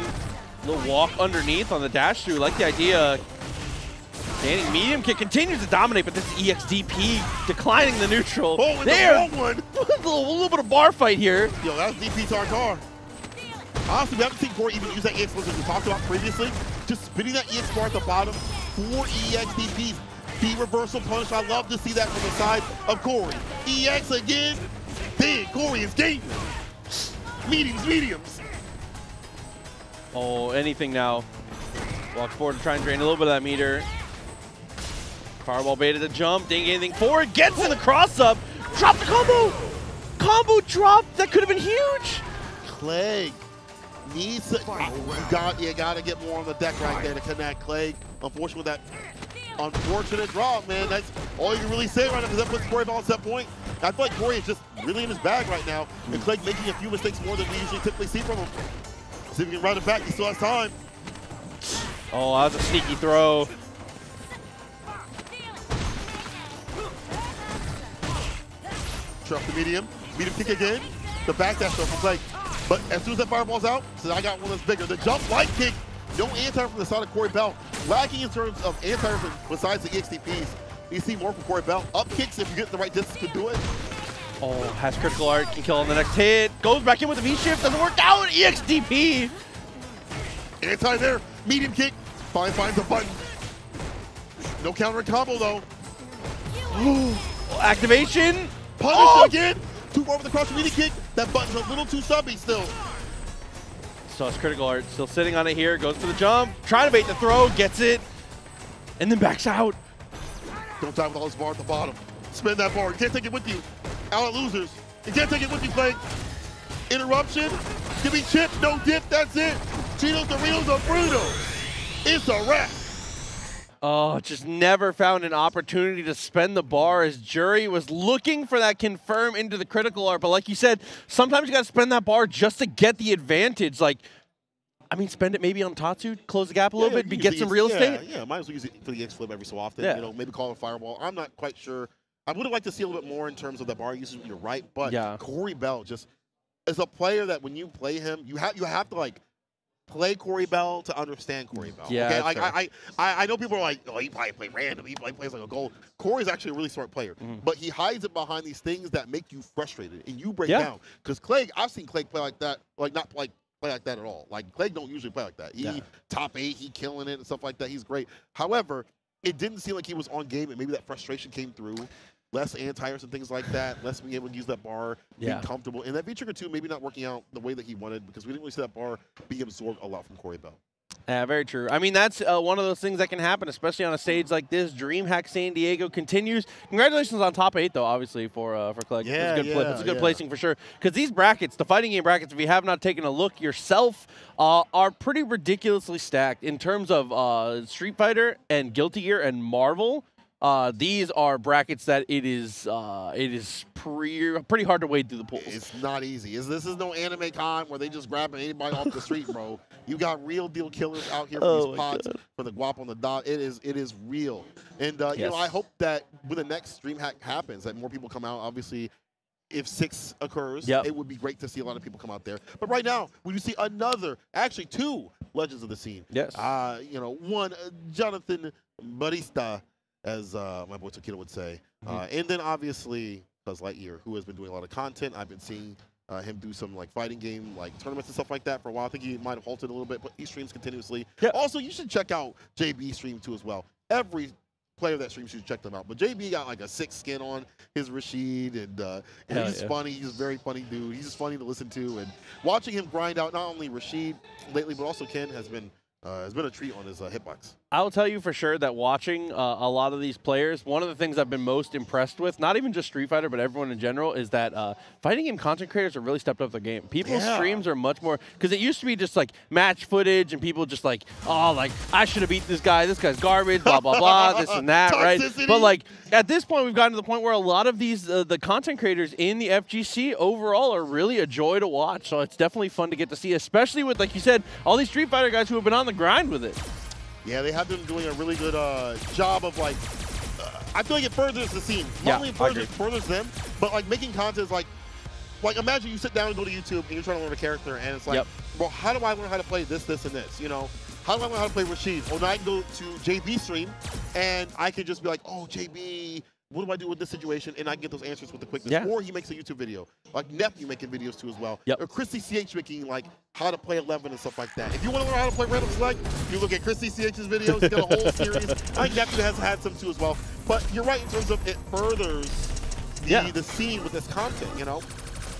Little walk underneath on the dash through. Like the idea. Standing medium kick continues to dominate, but this is EXDP declining the neutral. Oh, there! The wrong one. a little bit of bar fight here. Yo, that's DP Tartar. Honestly, we haven't seen Cory even use that EX bar we talked about previously. Just spinning that EX bar at the bottom for EXDPs. B reversal punish. I love to see that from the side of Cory. EX again. Dang, Cory is dangerous. Mediums. Oh, anything now. Walks forward to try and drain a little bit of that meter. Fireball baited the jump, didn't get anything forward, gets in the cross up, drop the combo! combo drop that could have been huge. Clegg needs to, you gotta get more on the deck right there to connect. Clegg, unfortunately, with that unfortunate drop, man. That's all you can really say right now, because that puts Cory on set point. I feel like Cory is just really in his bag right now, and Clegg making a few mistakes more than we usually typically see from him. See if he can run it back. He still has time. Oh, that was a sneaky throw. Trap the medium kick again. The back dash throw from Clegg. But as soon as that fireball's out, says I got one that's bigger. The jump light kick, no anti from the side of Cory Bell. Lacking in terms of anti besides the EXDPs. You see more from Cory Bell. Up kicks, if you get the right distance, could do it. Oh, has critical art, can kill on the next hit. Goes back in with the V-shift, doesn't work out. EXDP. Anti there, medium kick. Finds a button. No counter combo though. Activation. Punish again. Too far with the crouch medium kick. That button's a little too subby still. So it's critical art, still sitting on it here. Goes for the jump, trying to bait the throw, gets it, and then backs out. Don't die with all this bar at the bottom. Spin that bar. You can't take it with you. Out at losers. You can't take it with you, Clegg. Interruption. Give me chip, no dip, that's it. Cheetos, Doritos, or Brutos. It's a wrap. Oh, just never found an opportunity to spend the bar as Juri was looking for that confirm into the critical art. But like you said, sometimes you got to spend that bar just to get the advantage. Like, I mean, spend it maybe on Tatsu, close the gap a little bit, get some real estate. Yeah, might as well use it for the X-flip every so often. Yeah. You know, maybe call it a fireball. I'm not quite sure. I would have liked to see a little bit more in terms of the bar usage. You're right, but Cory Bell just is a player that when you play him, you have to like play Cory Bell to understand Cory Bell. Yeah, okay? Like I know people are like, oh, he probably plays random. He probably plays like a goal. Cory's actually a really smart player, but he hides it behind these things that make you frustrated and you break down. Because Clegg, I've seen Clegg play like that, like not like play like that at all. Like Clegg don't usually play like that. He top 8, he killing it and stuff like that. He's great. However, it didn't seem like he was on game, and maybe that frustration came through. Less anti-airs and things like that, less being able to use that bar, being comfortable. And that V-Trigger 2 maybe not working out the way that he wanted, because we didn't really see that bar being absorbed a lot from Cory Bell. Yeah, very true. I mean, that's one of those things that can happen, especially on a stage like this. DreamHack San Diego continues. Congratulations on top 8, though, obviously, for Clegg. Yeah, it's a good placing for sure. Because these brackets, the fighting game brackets, if you have not taken a look yourself, are pretty ridiculously stacked in terms of Street Fighter and Guilty Gear and Marvel. These are brackets that it is pretty hard to wade through the pools. It's not easy. This is no anime con where they just grabbing anybody off the street, bro. You got real deal killers out here for these pods, for the guap on the dot. It is real. And you know, I hope that when the next DreamHack happens, that more people come out. Obviously, if 6 occurs, it would be great to see a lot of people come out there. But right now, when you see actually 2 legends of the scene. Yes. You know, one Jonathan Barista, as my boy Taquito would say. And then obviously CuhzLightYear, who has been doing a lot of content. I've been seeing him do some like fighting game like tournaments and stuff like that for a while. I think he might have halted a little bit, but he streams continuously. Also, you should check out JB stream too as well. Every player that streams, you should check them out. But JB got like a 6 skin on his Rashid, and he's funny. He's a very funny dude. He's just funny to listen to, and watching him grind out not only Rashid lately, but also Ken has been a treat on his hitbox. I'll tell you for sure that watching a lot of these players, one of the things I've been most impressed with, not even just Street Fighter, but everyone in general, is that fighting game content creators have really stepped up their game. People's streams are much more, because it used to be just like match footage and people just like, oh, like, I should have beat this guy's garbage, blah, blah, blah, this and that, right? But like, at this point, we've gotten to the point where a lot of these, the content creators in the FGC overall are really a joy to watch. So it's definitely fun to get to see, especially with, like you said, all these Street Fighter guys who have been on the grind with it. Yeah, they have been doing a really good job of like, I feel like it furthers the scene. Not only furthers them, but like making content like imagine you sit down and go to YouTube and you're trying to learn a character and it's like, well, how do I learn how to play this, this, and this, you know? How do I learn how to play Rashid? Well, now I can go to JB stream and I can just be like, oh, JB, what do I do with this situation? And I can get those answers with the quickness. Or he makes a YouTube video. Like Nephew making videos too as well. Or Chrissy CH making like how to play 11 and stuff like that. If you want to learn how to play random select, you look at Chrissy CH's videos. He's got a whole series. I think Nephew has had some too as well. But you're right in terms of it furthers the scene with this content, you know?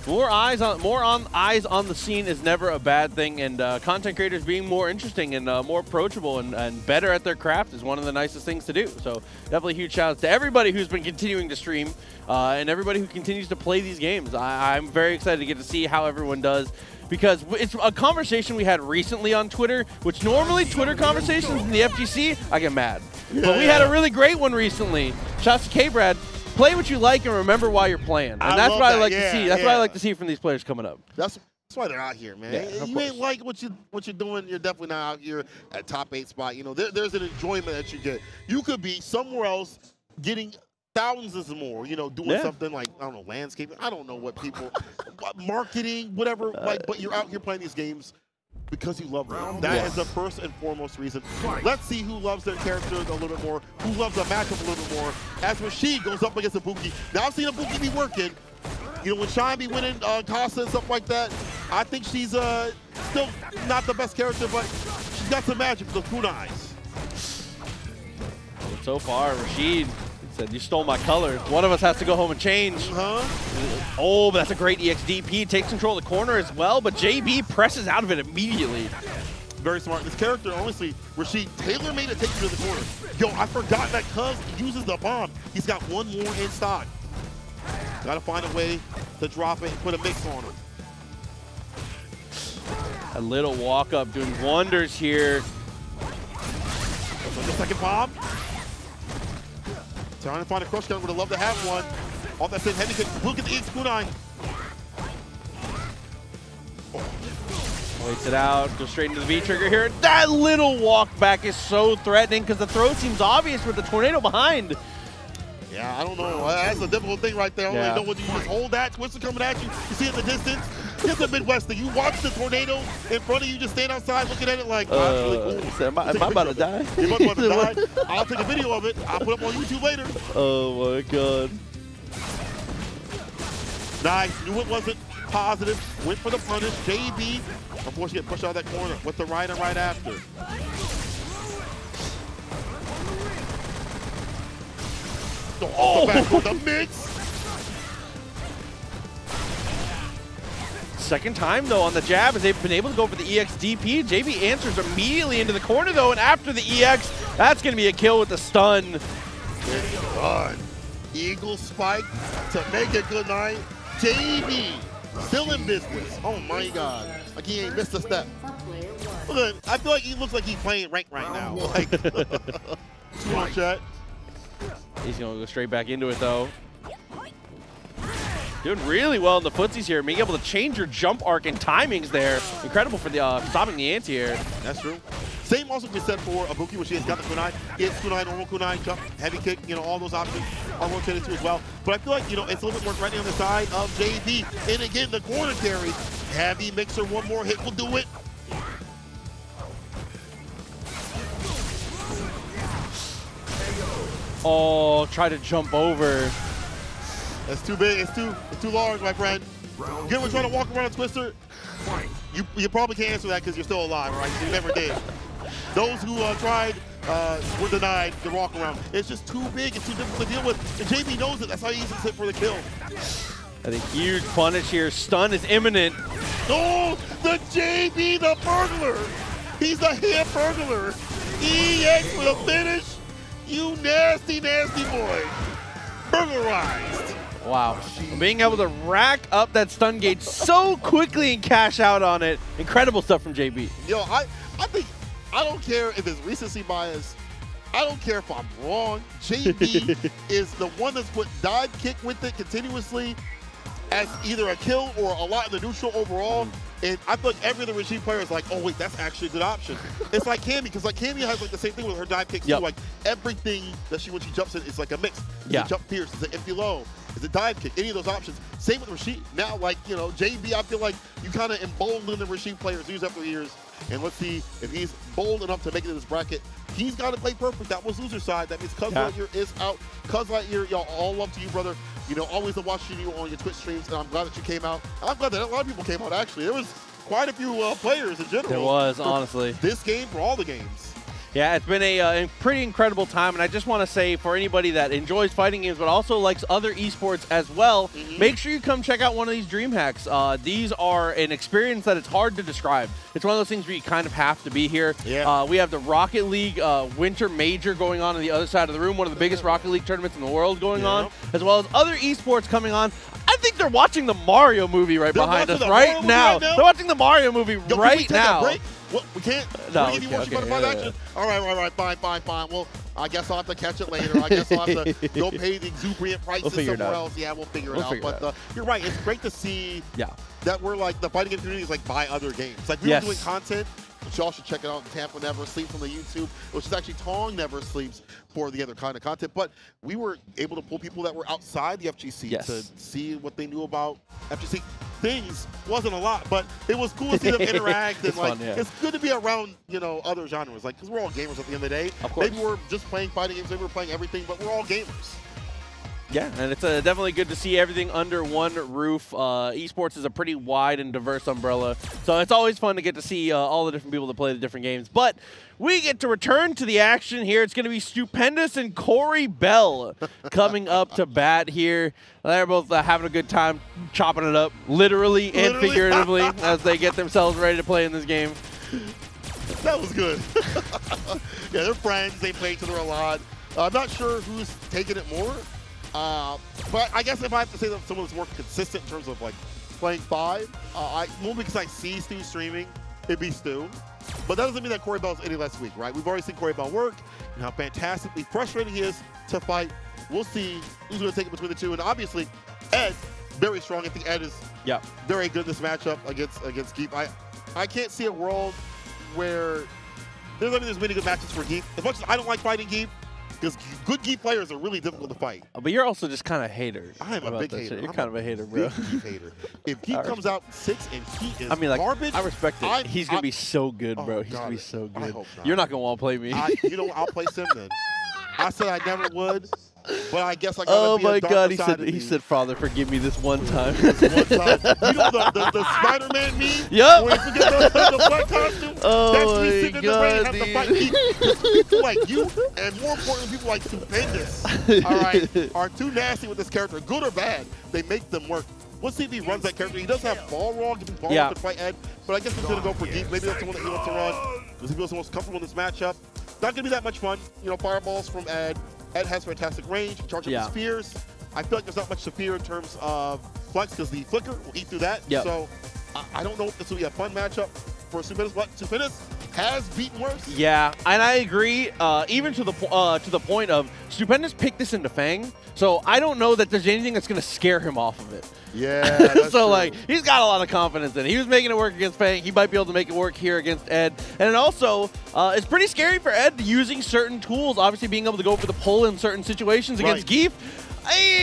More eyes on the scene is never a bad thing, and content creators being more interesting and more approachable and better at their craft is one of the nicest things to do. So definitely huge shout out to everybody who's been continuing to stream and everybody who continues to play these games. I'm very excited to get to see how everyone does, because it's a conversation we had recently on Twitter, which normally Twitter conversations in the FGC, I get mad. Yeah. But we had a really great one recently. Shouts to K-Brad. Play what you like and remember why you're playing. And that's what I like to see. That's what I like to see from these players coming up. That's why they're out here, man. Yeah, you ain't like what you're doing, you're definitely not out here at top 8 spot. You know, there's an enjoyment that you get. You could be somewhere else getting thousands more, you know, doing something like, I don't know, landscaping. I don't know what people, marketing, whatever. But you're out here playing these games because you love them. That is the first and foremost reason. Let's see who loves their character a little bit more, who loves the matchup a little bit more. As Rashid goes up against Ibuki. Now I've seen Ibuki be working. You know, when Shine be winning Casa and stuff like that, I think she's still not the best character, but she's got some magic with those kunais. So far, Rashid said, you stole my color. One of us has to go home and change. Oh, but that's a great EXDP. Takes control of the corner as well, but JB presses out of it immediately. Very smart. This character, honestly, Rashid, tailor-made to take you to the corner. Yo, I forgot that Cuz uses the bomb. He's got one more in stock. Gotta find a way to drop it and put a mix on him. A little walk-up doing wonders here. So the second bomb. Trying to find a crush gun. Would have loved to have one. Off that same heavy kick. Look at the EX kunai. Waits it out. Goes straight into the V-trigger here. That little walk back is so threatening because the throw seems obvious with the tornado behind. Yeah, I don't know. That's a difficult thing right there. I don't know whether you just hold that, Twister coming at you. You see it in the distance. It's a Midwest thing. You watch the tornado in front of you, just stand outside looking at it like, oh, that's really cool. Am I about to die? You might about to die. I'll take a video of it. I'll put it up on YouTube later. Oh my God. Nice. Knew it wasn't positive. Went for the punish. JB, unfortunately, get pushed out of that corner with the rider right after. Oh, back with the mix. Second time, though, on the jab, as they've been able to go for the EXDP. JB answers immediately into the corner, though, and after the EX, that's going to be a kill with the stun. Done. Eagle spike to make a good night. JB still in business. Oh, my God. Like he ain't missed a step. Look, I feel like he looks like he's playing ranked right now. Like, come on, chat. He's going to go straight back into it, though. Doing really well in the footsies here. Being able to change your jump arc and timings there. Incredible for the stopping the anti-air. That's true. Same also be said for Ibuki, which he has got the kunai. It's kunai, normal kunai, jump, heavy kick. You know, all those options are rotated too as well. But I feel like, you know, it's a little bit more threatening on the side of JB. And again, the corner carry. Heavy mixer, one more hit will do it. Oh, try to jump over. That's too big. It's too large, my friend. You ever try to walk around a Twister? You probably can't answer that because you're still alive, right? You never did. Those who tried were denied the walk around. It's just too big. It's too difficult to deal with. And JB knows it. That's how he uses it for the kill. I think huge punish here. Stun is imminent. Oh, the JB, the burglar. He's the hit burglar. EX for the finish. You nasty, nasty boy. Burglarized. Wow. Being able to rack up that stun gauge so quickly and cash out on it. Incredible stuff from JB. Yo, I think, I don't care if it's recency bias. I don't care if I'm wrong. JB is the one that's put dive kick with it continuously as either a kill or a lot in the neutral overall. And I feel like every other Rashid player is like, oh wait, that's actually a good option. It's like Cammy, because like Cammy has like the same thing with her dive kicks too. Like everything that when she jumps in is like a mix. Is it jump pierce? Is it empty low? Is it dive kick? Any of those options. Same with Rashid. Now, like, you know, JB, I feel like you kind of embolden the Rashid players years after years. And let's see if he's bold enough to make it in this bracket. He's got to play perfect. That was loser side. That means CuhzLightYear is out. CuhzLightYear, y'all, all love to you, brother. You know, always watching you on your Twitch streams, and I'm glad that you came out. I'm glad that a lot of people came out, actually. There was quite a few players in general. There was, honestly. This game, for all the games. Yeah, it's been a pretty incredible time, and I just want to say for anybody that enjoys fighting games but also likes other esports as well, make sure you come check out one of these DreamHacks. These are an experience that it's hard to describe. It's one of those things where you kind of have to be here. Yeah. We have the Rocket League Winter Major going on the other side of the room, one of the biggest Rocket League tournaments in the world going on, as well as other esports coming on. I think they're watching the Mario movie behind us right now. They're watching the Mario movie right now. What, we can't? No, give you action? All right, fine. Well, I guess I'll have to catch it later. I guess I'll have to go pay the exuberant prices somewhere else. Yeah, we'll figure it out. But you're right. It's great to see that we're like, the fighting game community is like buy other games. Like we were doing content, which y'all should check it out. Tampa Never Sleeps on the YouTube, which is actually Tong Never Sleeps for the other kind of content. But we were able to pull people that were outside the FGC to see what they knew about FGC. Things wasn't a lot, but it was cool to see them interact, and like it's good to be around, you know, other genres, like, because we're all gamers at the end of the day. Of course. Maybe we're just playing fighting games, maybe we're playing everything, but we're all gamers. Yeah, and it's definitely good to see everything under one roof. Esports is a pretty wide and diverse umbrella, so it's always fun to get to see all the different people that play the different games. But we get to return to the action here. It's going to be Stupendous and Cory Bell coming up to bat here. They're both having a good time chopping it up, literally and figuratively, as they get themselves ready to play in this game. That was good. Yeah, they're friends. They play each other a lot. I'm not sure who's taking it more. But I guess if I have to say that someone that's more consistent in terms of like playing 5, more because I see Stu streaming, it'd be Stu. But that doesn't mean that Cory Bell's any less weak, right? We've already seen Cory Bell work and how fantastically frustrating he is to fight. We'll see who's going to take it between the two. And obviously, Ed, very strong. I think Ed is very good in this matchup against Geef. I can't see a world where there's many good matches for Geef. As much as I don't like fighting Geef, because good Geef players are really difficult to fight. But you're also just kind of a hater. I am a big hater. You're kind of a hater, bro. Geef hater. If Geef comes out 6 and he is garbage, I respect it. He's going to be so good, bro. He's going to be so good. I hope not. You're not going to want to play me. You know what? I'll play Sim then. I said I never would, but I guess I got to be a darker side of me. He said, Father, forgive me this one time. This one time. You know the Spider-Man meme? Yep. Where you forget the black costume? That's me sitting in the rain having to fight people like you, and more importantly, people like Stupendous, all right, are too nasty with this character, good or bad. They make them work. We'll see if he runs that character. He does have ball raw, giving ball raw to fight Ed, but I guess he's going to go for Geef. Maybe that's the one that he wants to run, because he feels the most comfortable in this matchup. Not going to be that much fun. You know, fireballs from Ed. Ed has fantastic range. Charge up his spears. I feel like there's not much to fear in terms of flex, because the flicker will eat through that. So I don't know if this will be a fun matchup for Stupendous, but Stupendous has beaten worse. Yeah, and I agree, even to the point of Stupendous picked this into Fang, so I don't know that there's anything that's going to scare him off of it. Yeah, so true. Like, he's got a lot of confidence in it. He was making it work against Fang. He might be able to make it work here against Ed. And also, it's pretty scary for Ed using certain tools, obviously being able to go for the pull in certain situations against Geef.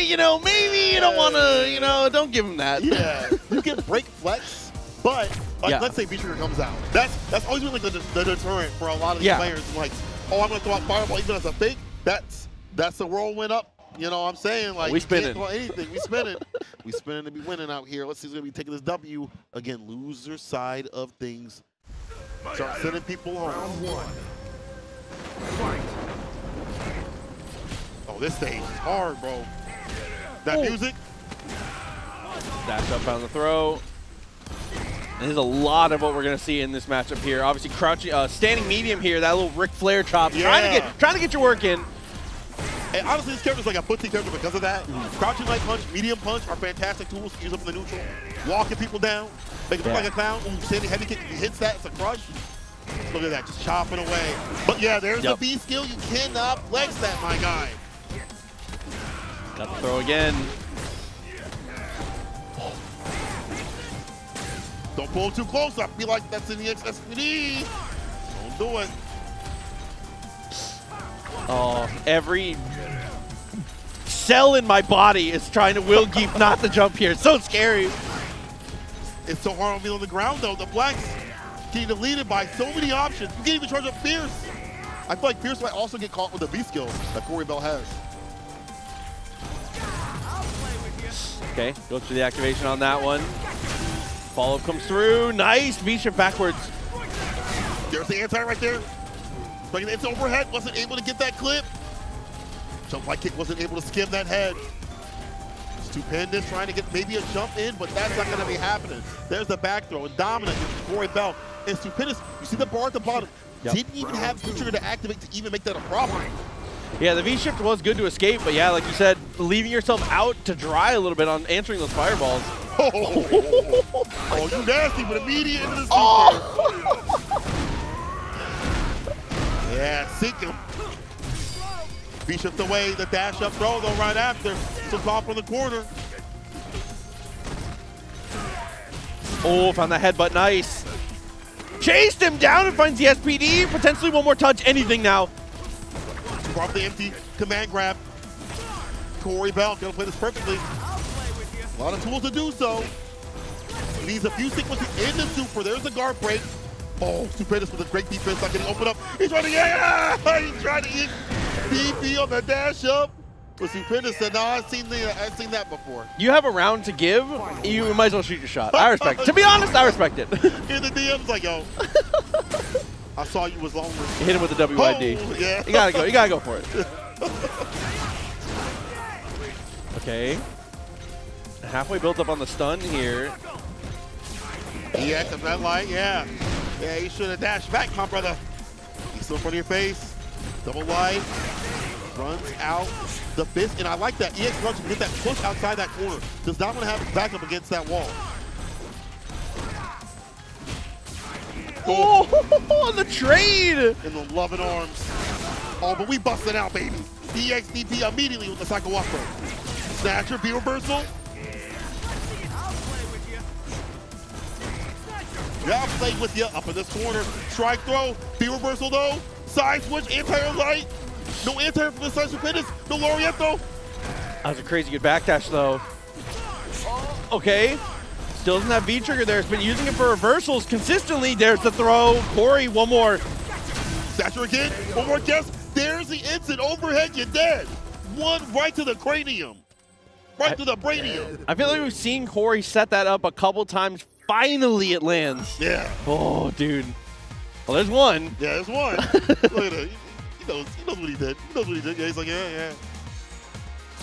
You know, maybe you don't want to, you know, don't give him that. Yeah, you can break flex, but like, let's say Victrix comes out. That's always been like the deterrent for a lot of these players. Like, oh, I'm going to throw out Fireball even as a fake. That's the whirlwind up. You know what I'm saying? Like, we spinning. Anything. We spinning. We spinning to be winning out here. Let's see who's going to be taking this W. Again, loser side of things. Start sending people home. Round 1. Fight. Oh, this stage is hard, bro. That music. Dash up on the throw. And there's a lot of what we're going to see in this matchup here. Obviously, crouching, standing medium here. That little Ric Flair chop. Yeah. Trying to get your work in. And honestly, this character is like a footsie character because of that. Crouching light punch, medium punch are fantastic tools to use up in the neutral. Walking people down, make it look like a clown. Standing heavy kick, if he hits that, it's a crush. Look at that, just chopping away. But yeah, there's the B skill. You cannot flex that, my guy. Got the throw again. Don't pull too close. I feel like that's in the XSPD. Don't do it. Oh, every cell in my body is trying to will Geef not to jump here. It's so scary. It's so hard on me on the ground, though. The flex getting deleted by so many options. You can't even charge up Fierce. I feel like Fierce might also get caught with the B skill that Cory Bell has. Okay, go through the activation on that one. Follow-up comes through. Nice. V-shift backwards. There's the anti right there. Bringing it into overhead, wasn't able to get that clip. Jump light kick wasn't able to skim that head. Stupendous trying to get maybe a jump in, but that's not going to be happening. There's the back throw, and dominant with Cory Bell. And Stupendous, you see the bar at the bottom, didn't even have the trigger to activate to even make that a problem. Yeah, the V-shift was good to escape, but yeah, like you said, leaving yourself out to dry a little bit on answering those fireballs. Oh, you nasty, but immediate into the super. Yeah, sink him. V-shift away, the dash up throw though right after. So off from the corner. Oh, found that headbutt, nice. Chased him down and finds the SPD. Potentially one more touch, anything now. Drop the empty command grab. Cory Bell gonna play this perfectly. A lot of tools to do so. Needs a few sequences in the super. There's the guard break. Oh, Stupendous with a great defense, not getting open up. He's trying to he's trying to eat DP on the dash up. But Stupendous said, no, I've seen that before. You have a round to give, you might as well shoot your shot. I respect it. To be honest, I respect it. In the DM's like, yo, I saw you was longer. You hit him with the WID. Oh, yeah. You gotta go for it. Okay. Halfway built up on the stun here. He acted that light, yeah. Yeah, you should have dashed back, my brother. He's still in front of your face. Double light. Runs out the fist, and I like that. EX runs to get that push outside that corner. Does not want to have his back up against that wall. Oh, the trade! In the loving arms. Oh, but we busted out, baby. EX DP immediately with the Psycho Wafro. Snatcher, B reversal. Yeah, I'll play with you up in this corner. Strike throw, B reversal though. Side switch, anti-air light. No anti-air from the side Stupendous. No Loriento. That was a crazy good backdash though. Okay. Still doesn't have V-trigger there. Has been using it for reversals consistently. There's the throw. Cory, one more. Thatcher again. One more guess. There's the instant overhead. You're dead. One right to the cranium. Right to the brainium. I feel like we've seen Cory set that up a couple times. Finally, it lands. Yeah. Oh, dude. Well, there's one. Yeah, there's one. Look at that. He knows what he did. He knows what he did. Yeah, he's like, yeah.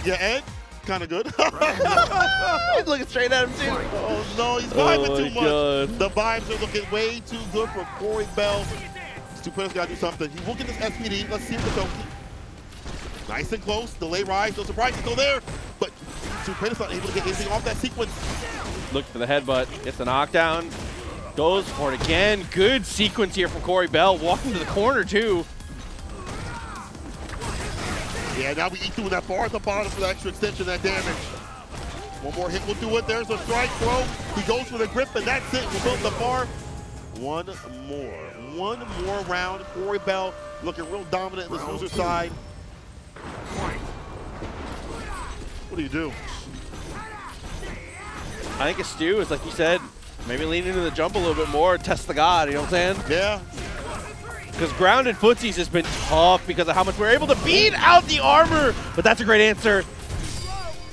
Yeah, Ed? Kind of good. He's looking straight at him, too. Oh, no, he's vibing too much. God. The vibes are looking way too good for Cory Bell. Stupendous got to do something. He will get this SPD. Let's see if it's okay. Nice and close. Delay rise. No surprise. Still there. But Stupendous not able to get anything off that sequence. Look for the headbutt. Gets the knockdown. Goes for it again. Good sequence here from Cory Bell. Walking to the corner, too. Yeah, now we eat through that bar at the bottom for the extra extension, that damage. One more hit will do it. There's a strike throw. He goes for the grip, and that's it. We'll build the bar. One more round. Cory Bell looking real dominant in this loser side. What do you do? I think a Stu is, like you said, maybe lean into the jump a little bit more, test the god, you know what I'm saying? Yeah. Because grounded footsies has been tough because of how much we're able to beat out the armor, but that's a great answer.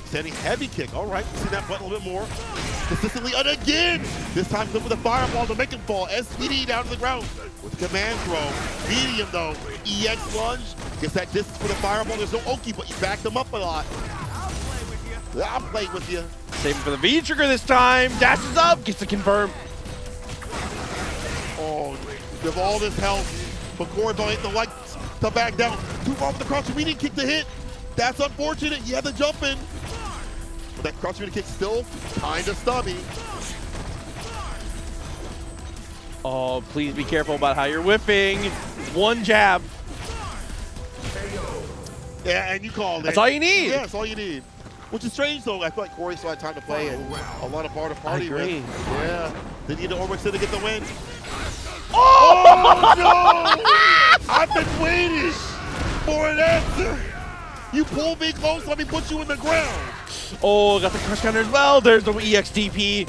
Standing heavy kick. All right, see that button a little bit more. Consistently, and again! This time, clip with a fireball to make him fall. SPD down to the ground with the command throw. Medium though. EX lunge. Gets that distance for the fireball. There's no Oki, but you backed him up a lot. I'll play with you. Saving for the V-trigger this time. Dashes up, gets to confirm. Oh, with all this health. But Cory Bell ain't the lights to back down. Too far with the crouch immediate kick to hit. That's unfortunate. You had to jump in. But that crouch immediate kick still kind of stubby. Oh, please be careful about how you're whipping. One jab. Yeah, and you called it. That's all you need. Yeah, that's all you need. Which is strange, though. I feel like Cory still had time to play and a lot of bar to party with. Yeah. They need the Orbix to get the win. Oh, no! I've been waiting for an answer. You pull me close, let me put you in the ground. Oh, got the crush counter as well. There's the EXDP.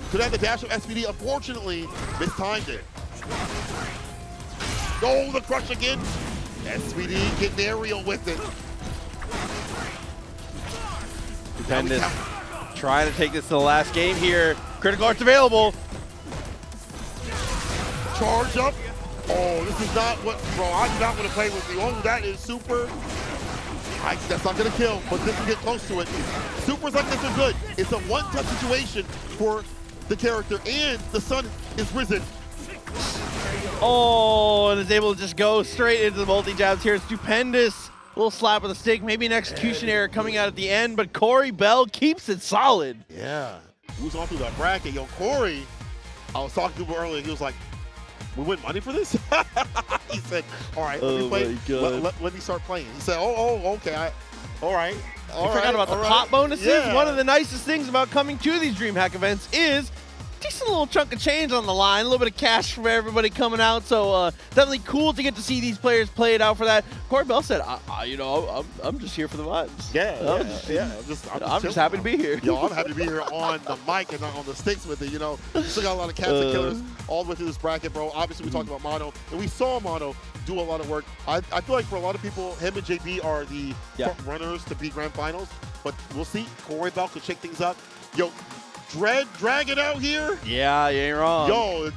Could have the dash of SPD, unfortunately, mistimed it. Oh, the crush again. SPD getting aerial with it. Stupendous trying to take this to the last game here. Critical arts available. Charge up. Oh, this is not what, bro, I do not want to play with you. Oh, that is super. That's not going to kill, but this will get close to it. Supers like this are good. It's a one-touch situation for the character, and the sun is risen. Oh, and is able to just go straight into the multi-jabs here. Stupendous. Little slap with a stick, maybe an execution error coming out at the end, but Cory Bell keeps it solid. Yeah, moves on through the bracket. Yo, Cory, I was talking to him earlier, he was like, we win money for this? He said, all right, let me play. Let me start playing. He said, okay, all right. You forgot about the pot bonuses? Yeah. One of the nicest things about coming to these DreamHack events is decent little chunk of change on the line, a little bit of cash for everybody coming out. So definitely cool to get to see these players play it out for that. Cory Bell said, you know, I'm just here for the vibes. I'm just happy to be here. Yo, I'm happy to be here on the mic and not on the sticks with it. You know, still got a lot of cats and killers all the way through this bracket, bro. Obviously, we talked about Mono, and we saw Mono do a lot of work. I feel like for a lot of people, him and JB are the front runners to be grand finals, but we'll see. Cory Bell could shake things up. Yo, Dreaddragon out here? Yeah, you ain't wrong. Yo,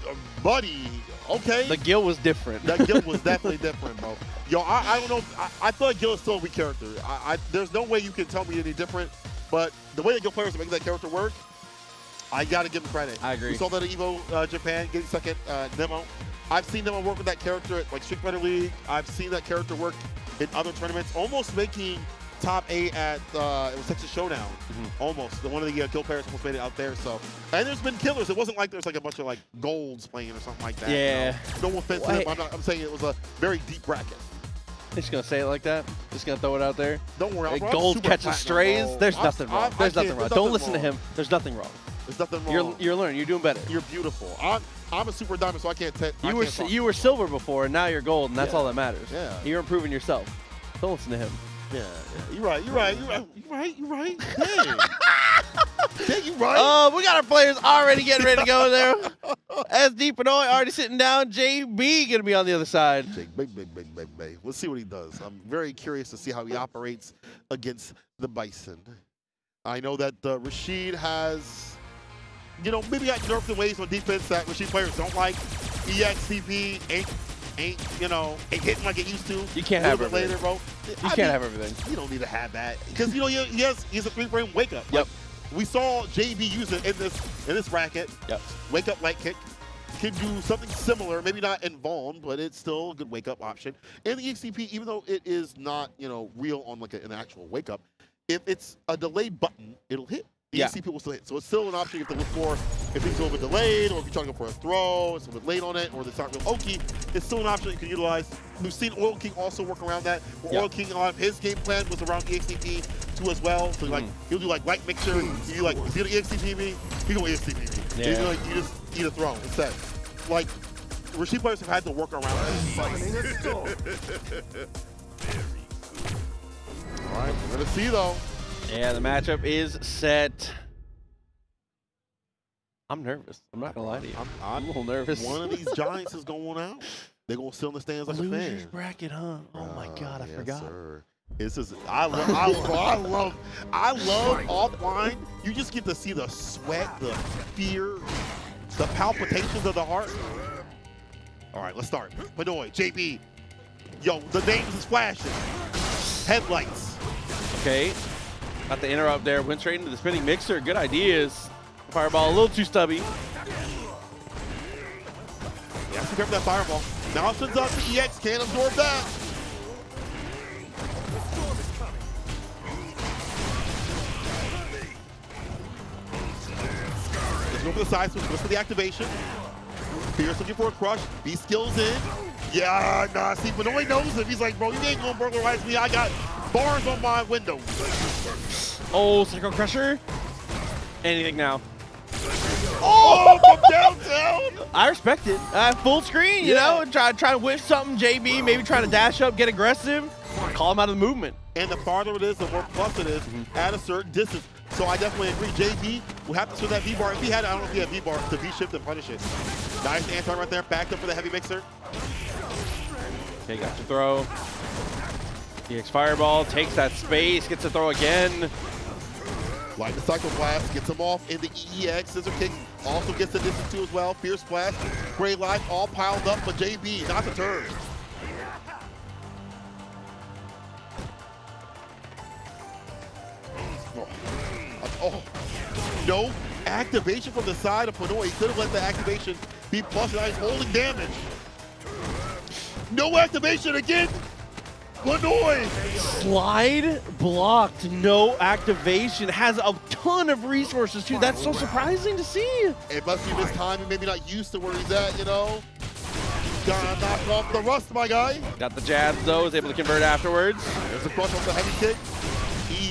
buddy, okay. The Gill was different. That Gill was definitely different, bro. Yo, I don't know. I feel like Gill is still a weak character. There's no way you can tell me any different, but the way that Gill players are making that character work, I got to give him credit. I agree. We saw that at EVO Japan, getting second Nemo. I've seen Nemo work with that character at like Street Fighter League. I've seen that character work in other tournaments, almost making top 8 at it was Texas Showdown, almost. One of the Gill players almost made it out there. So, and there's been killers. It wasn't like there's like a bunch of like golds playing or something like that. Yeah. You know? No offense to him. I'm saying it was a very deep bracket. Just gonna say it like that. Just gonna throw it out there. Don't worry. Gold catching strays. There's nothing wrong. There's nothing wrong. Don't listen to him. There's nothing wrong. There's nothing wrong. You're learning. You're doing better. You're beautiful. I'm a super diamond, so I can't. You were silver before, and now you're gold, and that's all that matters. Yeah. You're improving yourself. Don't listen to him. Yeah. You're right. Hey. Yeah, you right. Oh, we got our players already getting ready to go there. SD Pnoy already sitting down. JB gonna be on the other side. Big. Let's see what he does. I'm very curious to see how he operates against the Bison. I know that Rashid has, you know, maybe got nerfed in ways on defense that Rashid players don't like. EXCP ain't hitting like it used to. You can't have everything. Later, bro. You can't have everything. You don't need to have that because you know he's a 3-frame wake up. Yep. Like, we saw JB use it in this bracket. Yep. Wake up light kick. Can do something similar, maybe not in Vaughn, but it's still a good wake up option. And the EXCP, even though it is not real on like an actual wake up, if it's a delayed button, it'll hit. EXCP will still hit. So it's still an option you have to look for if things are a little bit delayed, or if you're trying to go for a throw, it's a bit late on it, or it's not real oaky. It's still an option you can utilize. We've seen Oil King also work around that. Oil King, his game plan was around EXCP too as well. So like he'll do like light mixture. You do like, is he gonna EXCP me? He gonna EXCP me. Yeah. He's gonna like, you just eat a throw instead. Like Rashid players have had to work around that. All right, we're gonna see though. Yeah, the matchup is set. I'm nervous. I'm not gonna lie to you. I'm a little nervous. One of these giants is going out. They're gonna sit on the stands like a fan. Losers bracket, huh? Oh my God, I forgot. Sir. This is I love offline. You just get to see the sweat, the fear, the palpitations of the heart. All right, let's start. Pnoy, JB. Yo, the names is flashing. Headlights. Okay. Got the interrupt there. Went straight into the spinning mixer. Good ideas. Fireball a little too stubby. Yeah, prepare for that fireball. Now it sends out the EX. Can't absorb that. Let's go for the side switch. Let's for the activation. Fierce looking for a crush. B skills in. Yeah, nah, see, Pnoy knows him. He's like, bro, you ain't gonna burglarize me. I got bars on my window. Oh, Psycho Crusher. Anything now. Oh, from downtown. I respect it. Full screen, you know, try to whip something, JB, maybe trying to dash up, get aggressive, call him out of the movement. And the farther it is, the more plus it is at a certain distance. So I definitely agree. JB will have to swing that V-bar. If he had it, I don't know if he had V-bar to V-shift and punish it. Nice Anton right there, backed up for the heavy mixer. Okay, got to throw. EX Fireball takes that space, gets to throw again. Like the Cycle Blast gets him off in the EX. Scissor Kick also gets the distance too as well. Fierce Splash, Gray Life all piled up, but JB not the turn. Oh, no activation from the side of Pnoy. He could have let the activation be plus, and he's holding damage. No activation again. Pnoy. Slide blocked, no activation. Has a ton of resources too. That's so surprising to see. It must be this time. He maybe not used to where he's at, you know. Gotta knock off the rust, my guy. Got the jabs though. Is able to convert afterwards. There's a crush off the heavy kick.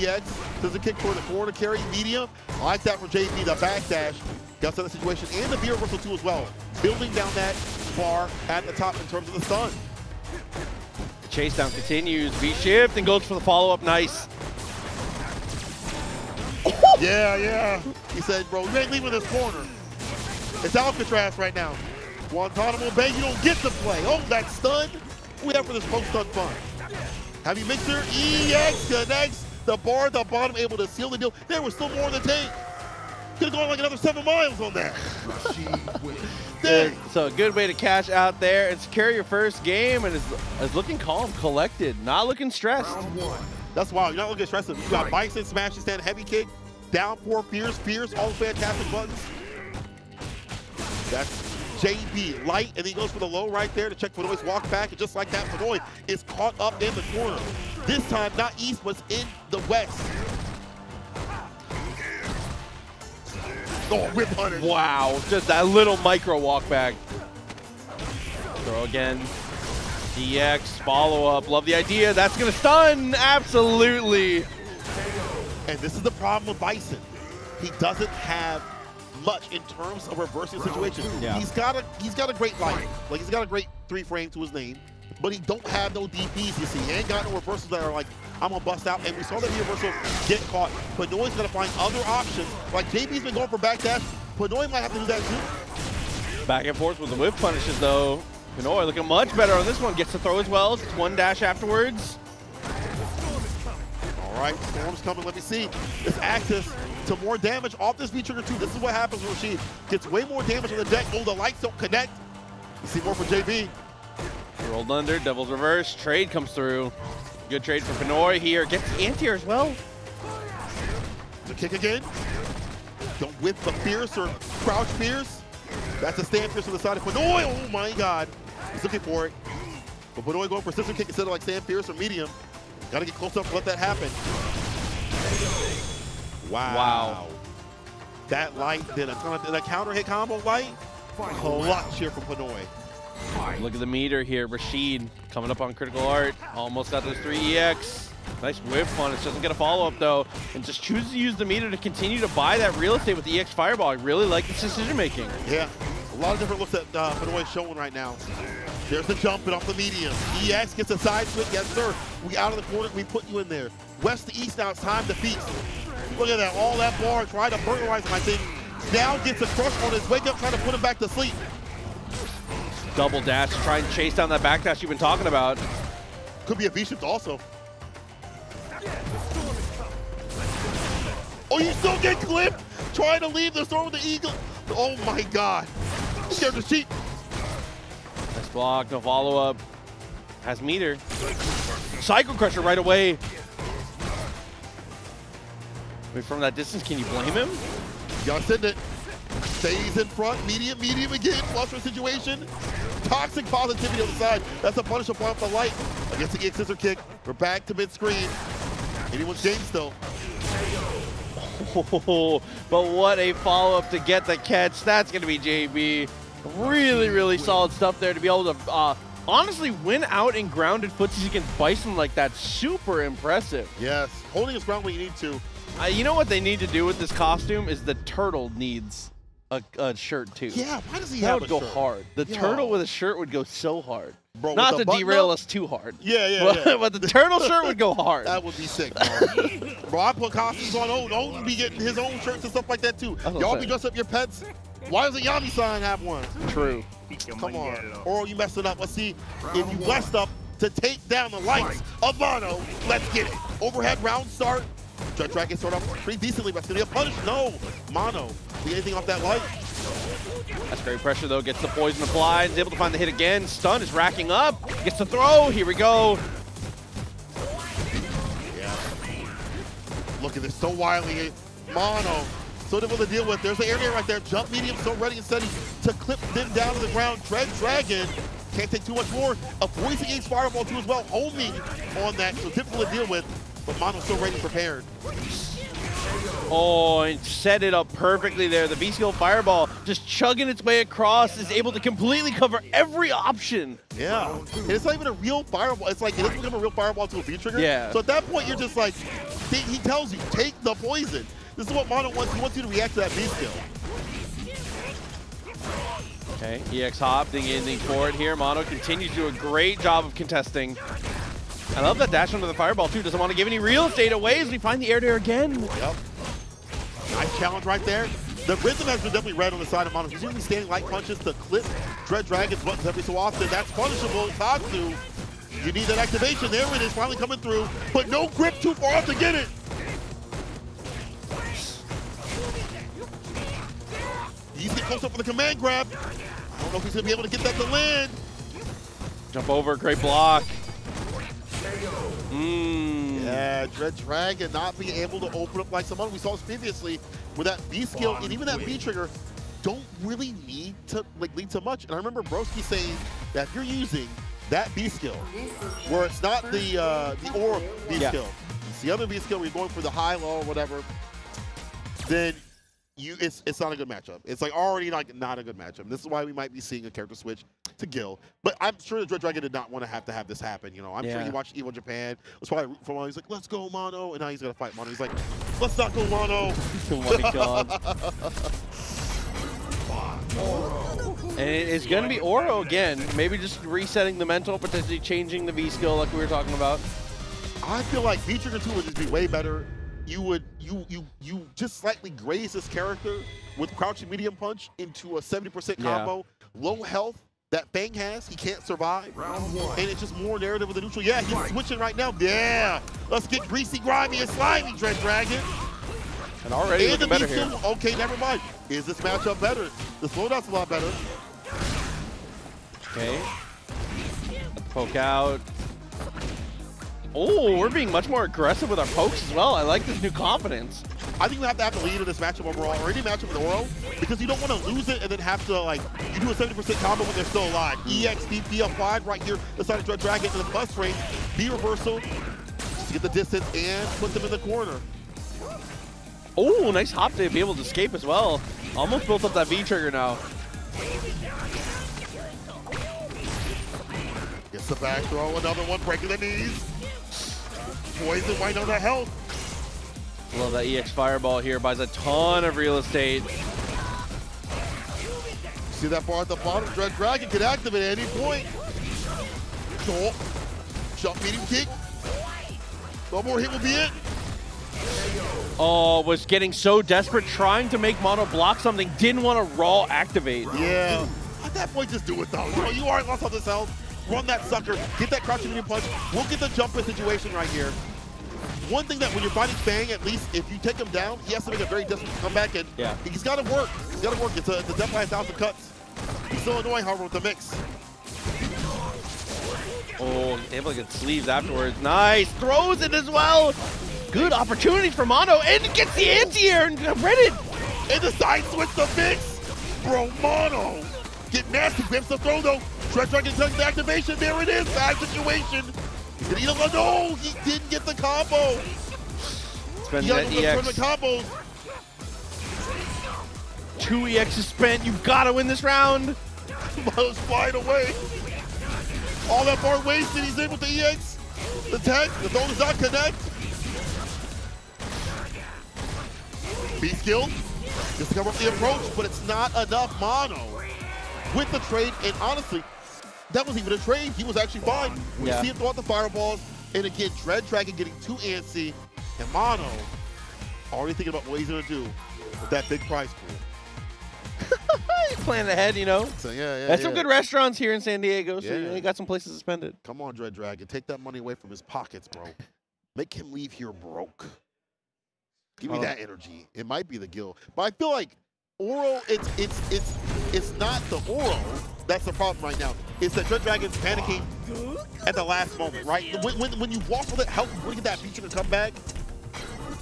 EX. There's a kick toward the corner carry, medium. I like that for JP, the backdash. Got to the situation, and the B reversal too as well. Building down that bar at the top in terms of the stun. The chase down continues. V-shift and goes for the follow-up. Nice. Yeah. He said, bro, you ain't leaving this corner. It's Alcatraz right now. Guantanamo Bay, you don't get to play. Oh, that stun. We have for this post-stun fun. Heavy mixer, EX connects. The bar at the bottom able to seal the deal. There was still more in the tank. Could have gone like another 7 miles on that. So a good way to cash out there and secure your first game, and is looking calm, collected, not looking stressed. That's wild. You're not looking stressed. You got Bison, smash and stand, heavy kick, down 4, Fierce, all fantastic buttons. That's JB, light, and he goes for the low right there to check Pnoy's walk back, and just like that, Pnoy is caught up in the corner. This time, not east, but in the west. Oh, whip hunter. Wow, just that little micro walk back. Throw again. DX, follow up. Love the idea. That's going to stun. Absolutely. And this is the problem with Bison. He doesn't have much in terms of reversing situations. Yeah. He's got a great light. Like, he's got a great 3 frame to his name. But he don't have no DPs, you see. He ain't got no reversals that are like, I'm gonna bust out. And we saw that the reversal get caught. Pnoy's gonna find other options. Like JB's been going for backdash. Pnoy might have to do that too. Back and forth with the whip punishes though. Pnoy looking much better on this one. Gets to throw as well. It's 1 dash afterwards. All right, Storm's coming. Let me see. This access to more damage off this V-trigger too. This is what happens when Rashid gets way more damage on the deck. Oh, the lights don't connect. You see more for JB. Rolled under, Devil's Reverse, trade comes through. Good trade for Pnoy here, gets the anti-air as well. The kick again. Don't whip the Fierce or crouch Fierce. That's a stand Fierce on the side of Pnoy. Oh my God. He's looking for it. But Pnoy going for scissor kick instead of like stand Fierce or medium. Gotta get close up to let that happen. Wow. That light did a counter hit combo light. Clutch here from Pnoy. Look at the meter here. Rashid coming up on critical art. Almost got those 3 EX. Nice whip punish. Doesn't get a follow-up though. And just chooses to use the meter to continue to buy that real estate with the EX Fireball. I really like this decision making. Yeah. A lot of different looks that Pnoy's showing right now. There's the jump and off the medium. EX gets a side switch. Yes, sir. We out of the corner. We put you in there. West to east now. It's time to feast. Look at that. All that bar. Trying to burglarize him, I think. Now gets a crush on his wake up, trying to put him back to sleep. Double dash to try and chase down that backdash you've been talking about. Could be a V-shift also. Oh, you still get clipped? Trying to leave the storm with the eagle. Oh my God. Scared to cheat. Nice block, no follow-up. Has meter. Cycle Crusher right away. Wait, from that distance, can you blame him? You gotta send it. Stays in front, medium again, cluster situation. Toxic positivity on the side. That's a punish apply off the light. Against the EX scissor kick. We're back to mid-screen. Anyone's game still. Oh, but what a follow-up to get the catch. That's going to be JB. Really solid stuff there to be able to honestly win out in grounded footsies against Bison like that. Super impressive. Yes, holding his ground when you need to. You know what they need to do with this costume is the turtle needs a shirt too. Yeah, why does he that have would a go shirt? hard. The turtle with a shirt would go so hard. Bro, not to derail us too hard. Yeah. But the turtle shirt would go hard. That would be sick, bro. Bro, I put costumes on. Owen be getting his own shirts and stuff like that too. Y'all be dressing up your pets. Why doesn't Yami-san have one? True. Come on. Or you messed it up. Let's see if you messed up to take down the lights of Mono. Let's get it. Overhead round start. Dreaddragon started off pretty decently, but it's going to be a punish. No. Mono. See anything off that light? That's great pressure, though. Gets the poison applied. Is able to find the hit again. Stun is racking up. Gets the throw. Here we go. Yeah. Look at this. So wily. Mono. So difficult to deal with. There's the air right there. Jump medium, so ready and steady to clip them down to the ground. Dreaddragon can't take too much more. A poison ace fireball too as well. Homing on that, so difficult to deal with. But Mono's still ready and prepared. Oh, and set it up perfectly there. The V-Skill Fireball just chugging its way across, is able to completely cover every option. Yeah, and it's not even a real fireball. It's like, it doesn't become a real fireball to a V-Trigger. Yeah. So at that point, you're just like, he tells you, take the poison. This is what Mono wants. He wants you to react to that V-Skill. Okay, EX hop, dinging forward here. Mono continues to do a great job of contesting. I love that dash under the fireball too. Doesn't want to give any real estate away as we find the air to air again. Yep. Nice challenge right there. The rhythm has been definitely red on the side of Mono. He's usually standing light punches to clip Dreaddragon's buttons every so often. That's punishable. Tatsu, you need that activation. There it is, finally coming through. But no grip too far off to get it. He's getting close up for the command grab. I don't know if he's going to be able to get that to land. Jump over, great block. Yeah, Dreaddragon not being able to open up like some other. We saw this previously with that B skill and even that B trigger don't really need to lead to much. And I remember Broski saying that if you're using that B skill, where it's not the aura B skill, it's the other B skill where you're going for the high, low, or whatever, then it's not a good matchup. It's like already not a good matchup. This is why we might be seeing a character switch to Gill. But I'm sure the Dreaddragon did not want to have this happen. You know, I'm sure he watched Evo Japan. Was probably rooting for Mono. He's like, let's go Mono, and now he's gonna fight Mono. He's like, let's not go Mono. Oh my god. And it's gonna be Oro again. Maybe just resetting the mental, potentially changing the V skill like we were talking about. I feel like V-Trigger 2 would just be way better. You just slightly graze this character with crouching medium punch into a 70% combo, low health that Fang has. He can't survive. And it's just more narrative with the neutral. Yeah, he's switching right now. Yeah, let's get greasy, grimy, and slimy, Dreaddragon. And already looking better here. Okay, never mind. Is this matchup better? The slowdown's a lot better. Okay. Poke out. Oh, we're being much more aggressive with our pokes as well. I like this new confidence. I think we have to have the lead in this matchup overall, or any matchup with Oro, because you don't want to lose it and then have to, like, you do a 70% combo when they're still alive. EX, DP applied right here, the side of Dreaddragon to the plus range, B reversal, just to get the distance and put them in the corner. Oh, nice hop to be able to escape as well. Almost built up that V trigger now. Gets the back throw, another one, breaking the knees. Poison right on the health. Love that EX fireball here, buys a ton of real estate. See that bar at the bottom? Dreaddragon can activate at any point. Oh, jump medium kick. One more hit will be it. Oh, was getting so desperate, trying to make Mono block something, didn't want to raw activate. Yeah. At that point, just do it though. You know, you already lost all this health. Run that sucker, get that crouching medium punch. We'll get the jump in situation right here. One thing that when you're fighting Fang, at least if you take him down, he has to make a very desperate comeback, and he's got to work. He's got to work. It's definitely 1,000 cuts. He's still annoying, however, with the mix. Oh, able to get sleeves afterwards. Nice, throws it as well. Good opportunities for Mono, and gets the anti-air and read it. And the side switch the mix. Bro, Mono. Get nasty, grips the throw though. Dreaddragon takes the activation. There it is. Bad situation. Did he no, he didn't get the combo. Spend that EX. Combos. 2 EXs spent. You've got to win this round. Mono's flying away. All that bar wasted. He's in with the EX. The tech. The throw does not connect. B-skill. Just to cover up the approach, but it's not enough. Mono with the trade, and honestly, that wasn't even a trade. He was actually fine. We see him throw out the fireballs, and again, Dreaddragon getting too antsy, and Mono already thinking about what he's gonna do with that big prize pool. He's planning ahead, you know. So yeah. There's some good restaurants here in San Diego, so you got some places to spend it. Come on, Dreaddragon, take that money away from his pockets, bro. Make him leave here broke. Give me that energy. It might be the Gill. But I feel like Oro, it's not the Oro that's the problem right now. It's that Dreaddragon's panicking at the last moment, right? When you walk with it, help you get that feature to come back.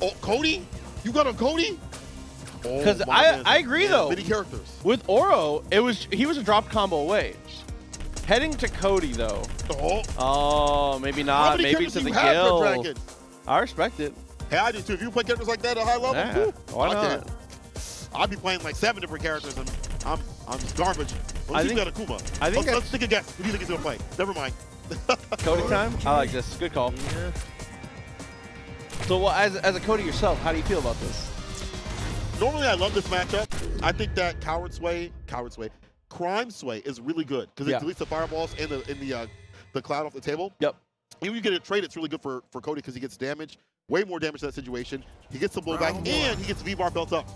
Oh, Cody? You got on Cody? Because I agree though. Many characters. With Oro, he was a drop combo away. Heading to Cody though. Oh, maybe not. Maybe to the Gill. I respect it. Hey, I do too. If you play characters like that at a high level, yeah, why not? I'll be playing like 7 different characters and I'm garbage. Well, I think got Akuma. Let's take a guess. Who do you think he's gonna play? Never mind. Cody time? I like this. Good call. Yeah. So, well, as a Cody yourself, how do you feel about this? Normally, I love this matchup. I think that Crime Sway is really good because it deletes the fireballs and the cloud off the table. Yep. Even when you get a trade, it's really good for Cody because he gets damage, way more damage in that situation. He gets the blowback and he gets V-bar built up.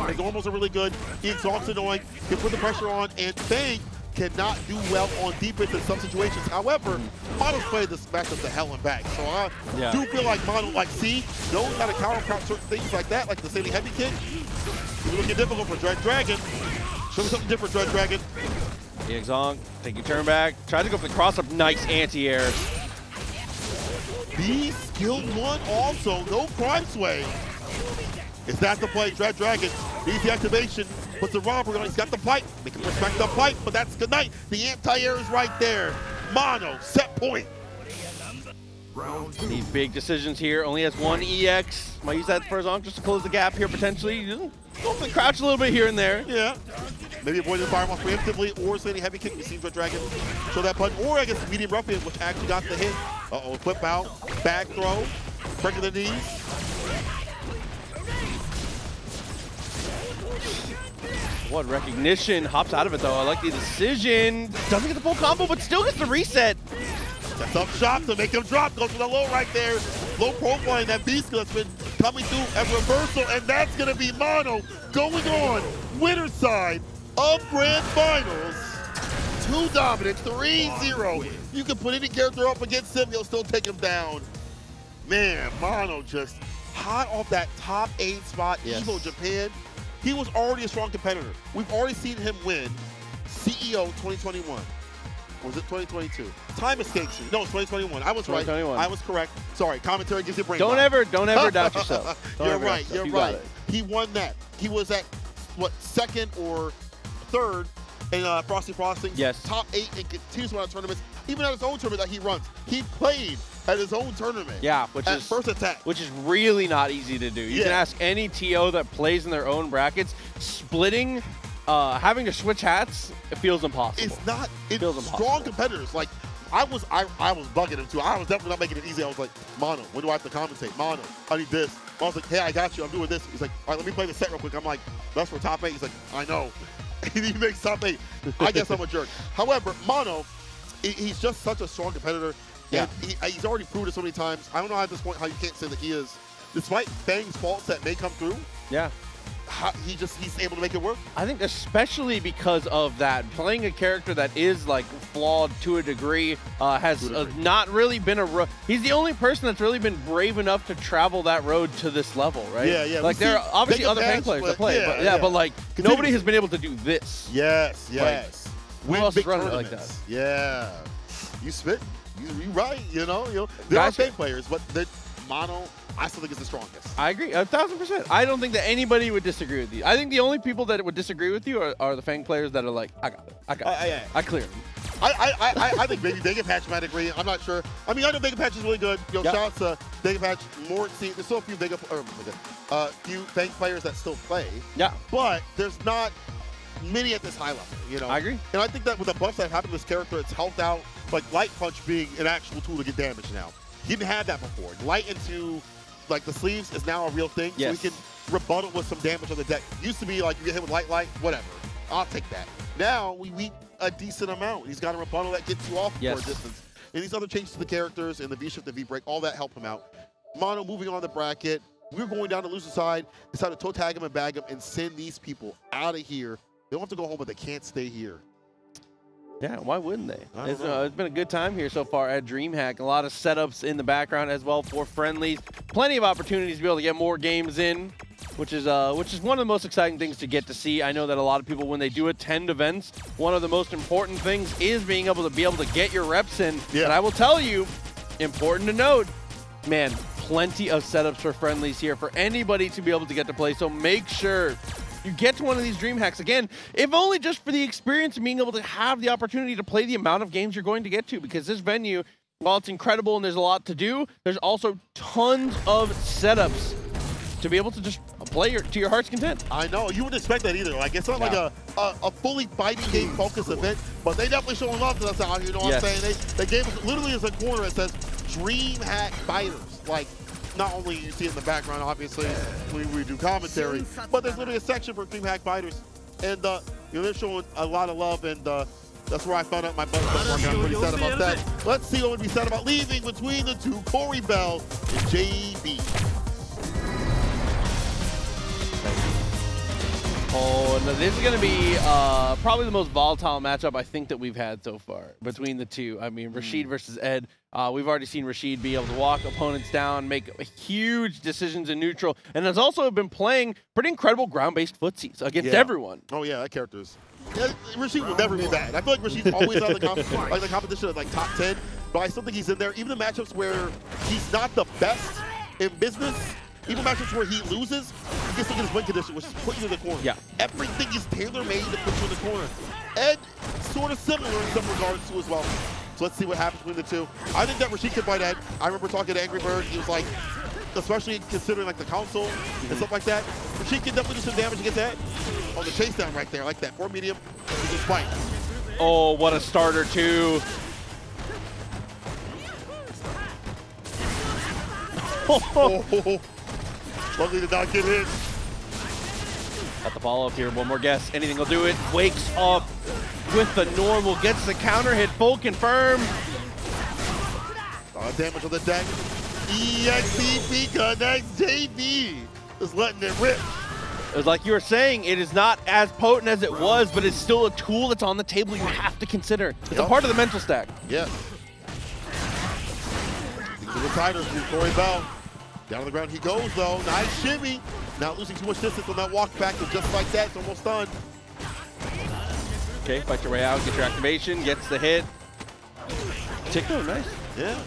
His normals are really good. He exhausts annoying. He can put the pressure on, and Fang cannot do well on defense in some situations. However, Mono's played this matchup to hell and back. So I do feel like Mono, like C, knows how to counter certain things like that, like the Sadie Heavy Kick. It's looking difficult for Dreaddragon. Show me something different, Dreaddragon. Yeah, Zong, take your turn back. Tries to go for the cross-up. Nice anti-air. B skilled one also. No Crime Sway. Is that the play? Dreaddragon needs the activation. Puts the romper on. He's got the pipe. Make him respect the pipe, but that's good night. The anti-air is right there. Mono, set point. These big decisions here. Only has 1 EX. Might use that for Zong just to close the gap here potentially. Hopefully crouch a little bit here and there. Yeah. Maybe avoid the fireballs preemptively or sending heavy kick. We've seen Dreaddragon show that button. Or I guess medium ruffian, which actually got the hit. Uh-oh, flip out, back throw, breaking the knees. What recognition, hops out of it though. I like the decision. Doesn't get the full combo, but still gets the reset. Sets up shot to make him drop. Goes for the low right there. Low profile in that beast that's been coming through at reversal, and that's gonna be Mono going on winner's side of Grand Finals. 2 dominant, 3-0. You can put any character up against him, he'll still take him down. Man, Mono just hot off that top 8 spot, Evo Japan. He was already a strong competitor. We've already seen him win CEO 2021. Was it 2022? Time escapes me. No, it's 2021. I was right. I was correct. Sorry, commentary gives you brain. Don't ever doubt yourself. You're right. You're right. He won that. He was at what, 2nd or 3rd in Frosty Frostings. Yes. Top 8 and continues to win tournaments. Even at his own tournament that he runs, he played at his own tournament. Yeah, which is first attack. Which is really not easy to do. You can ask any TO that plays in their own brackets. Splitting, having to switch hats, it feels impossible. It's not. It feels impossible. Strong competitors. Like I was bugging him too. I was definitely not making it easy. I was like, Mono, when do I have to commentate? Mono, I need this. I was like, hey, I got you. I'm doing this. He's like, all right, let me play the set real quick. I'm like, that's for top 8. He's like, I know. He makes top 8. I guess I'm a jerk. However, Mono, he's just such a strong competitor. Yeah. He's already proved it so many times. I don't know at this point how you can't say that he is, despite Fang's faults that may come through. Yeah. He's able to make it work. I think especially because of that, playing a character that is like flawed to a degree, has not really been he's the only person that's really been brave enough to travel that road to this level, right? Yeah, yeah. Like there are obviously other Fang players that play, but like nobody has been able to do this. Yes, yes. Who else is running it like that? Yeah. You spit. You right. You know. There are Fang players, but the Mono, I still think is the strongest. I agree, 1000%. I don't think that anybody would disagree with you. I think the only people that would disagree with you are the Fang players that are like, I got it. I cleared them. I think maybe Vega Patch might agree. I'm not sure. I mean, I know Vega Patch is really good. Shout out to Vega Patch. There's still a few few Fang players that still play. Yeah. But there's not many at this high level, you know? I agree. And I think that with the buffs that happened to this character, it's helped out, like Light Punch being an actual tool to get damage now. He didn't have that before. Light into like the sleeves is now a real thing. Yes. So he can rebuttal with some damage on the deck. Used to be like you get hit with light, whatever. I'll take that. Now we meet a decent amount. He's got a rebuttal that gets you off for a distance. And these other changes to the characters and the V-shift, the V-break, all that help him out. Mono moving on the bracket. We're going down the loser side. Decide to toe tag him and bag him and send these people out of here. They don't have to go home, but they can't stay here. Yeah, why wouldn't they? It's been a good time here so far at DreamHack. A lot of setups in the background as well for friendlies. Plenty of opportunities to be able to get more games in, which is one of the most exciting things to get to see. I know that a lot of people, when they do attend events, one of the most important things is being able to get your reps in. Yeah. And I will tell you, important to note, man, plenty of setups for friendlies here for anybody to be able to get to play. So make sure you get to one of these DreamHacks. Again, if only just for the experience of being able to have the opportunity to play the amount of games you're going to get to, because this venue, while it's incredible and there's a lot to do, there's also tons of setups to be able to just play to your heart's content. I know, you wouldn't expect that either. Like, it's not like a fully fighting game focused event, but they definitely showing love to us out here, you know what I'm saying? They gave us, literally as a corner, it says DreamHack Fighters. Like, not only you see it in the background, obviously, we do commentary, but there's literally a section for DreamHack Fighters. And, you know, they're showing a lot of love, and that's where I found out my butt was working. I'm pretty sad about that. Let's see what would be said about leaving between the two, Cory Bell and JB. Oh, no, this is going to be probably the most volatile matchup I think that we've had so far between the two. I mean, Rashid versus Ed. We've already seen Rashid be able to walk opponents down, make huge decisions in neutral, and has also been playing pretty incredible ground-based footsies against everyone. Oh, yeah, that character is... Yeah, Rashid will never be bad. I feel like Rashid's always out of the competition at like top 10, but I still think he's in there. Even the matchups where he's not the best in business, even matchups where he loses, he gets to get his win condition, which is put you in the corner. Yeah. Everything is tailor-made to put you in the corner. Ed, sort of similar in some regards too as well. So let's see what happens between the two. I think that Rashid could fight Ed. I remember talking to Angry Bird. He was like, especially considering like the console and stuff like that, Rashid can definitely do some damage against Ed. Oh, the chase down right there. I like that. 4 medium. He just fight. Oh, what a starter too. Oh. Luckily to not get hit. Got the follow-up here. One more guess. Anything will do it. Wakes up with the normal. Gets the counter hit. Full confirm. Damage on the deck. EXCP connects JB. Just letting it rip. It was like you were saying, it is not as potent as it was, but it's still a tool that's on the table you have to consider. It's a part of the mental stack. Yes. To the Tigers from Cory Bell. Down on the ground he goes, though. Nice shimmy. Not losing too much distance on that walk back, and just like that, it's almost done. Okay, fight your way out, get your activation, gets the hit. Tickle, nice. Yeah.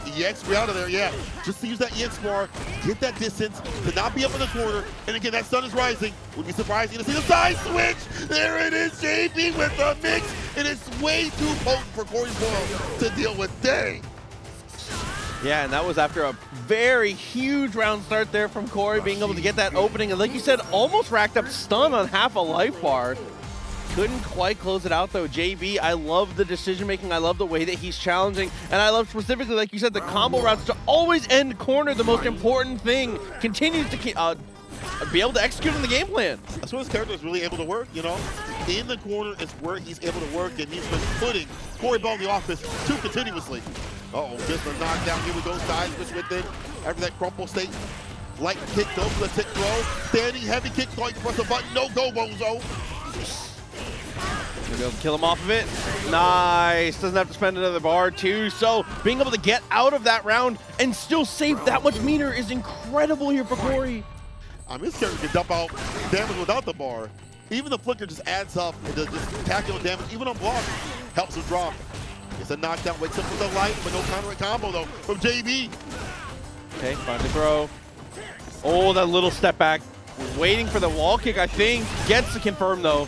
EX, we out of there, yeah. Just to use that EX bar, get that distance, to not be up in the corner, and again, that sun is rising. Would be surprising to see the side switch. There it is, JB with the mix, and it's way too potent for Cory Bell to deal with. Dang. Yeah, and that was after a very huge round start there from Cory, being able to get that opening, and like you said, almost racked up stun on half a life bar. Couldn't quite close it out though. JB, I love the decision making. I love the way that he's challenging. And I love specifically, like you said, the combo routes to always end corner, the most important thing. Continues to be able to execute on the game plan. That's where his character is really able to work, you know? In the corner is where he's able to work, and he's been putting Cory Bell in the office too continuously. Uh-oh, gets a knockdown. Here we go, side switch with it. After that crumple state, light kick, goes for the tick throw. Standing heavy kick, going to press a button. No go, Bozo. Gonna be able to kill him off of it. Nice. Doesn't have to spend another bar too. So being able to get out of that round and still save that much meter is incredible here for Cory. I mean, this character can dump out damage without the bar. Even the flicker just adds up and does just tactical damage, even on block. Helps him drop. It's a knockdown, wakes up with the light, but no counter combo though from JB. Okay, finally throw. Oh, that little step back. Waiting for the wall kick, I think. Gets the confirm though.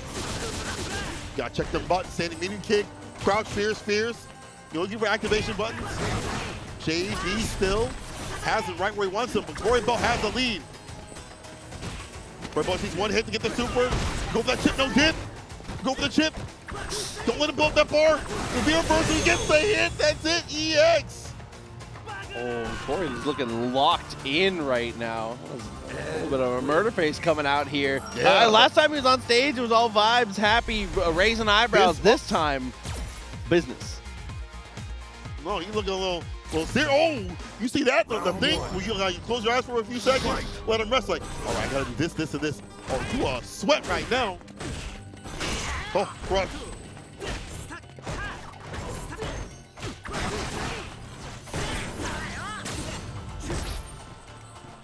Gotta check the buttons, standing medium kick, crouch, fears. You're looking for activation buttons. JB still has it right where he wants it, but Cory Bell has the lead. Cory Bell sees one hit to get the super. Go for that chip, no dip. Go for the chip. Don't let him build that bar. If he reverses, he gets the hit. That's it, EX. Oh, Cory's looking locked in right now. A little bit of a murder face coming out here. Yeah. Last time he was on stage, it was all vibes, happy, raising eyebrows. This time, business. No, you looking a little serious. Oh, you see that? The thing where you close your eyes for a few seconds, let him rest like, all right, I gotta do this, and this. Oh, you are sweat right now. Oh, crush.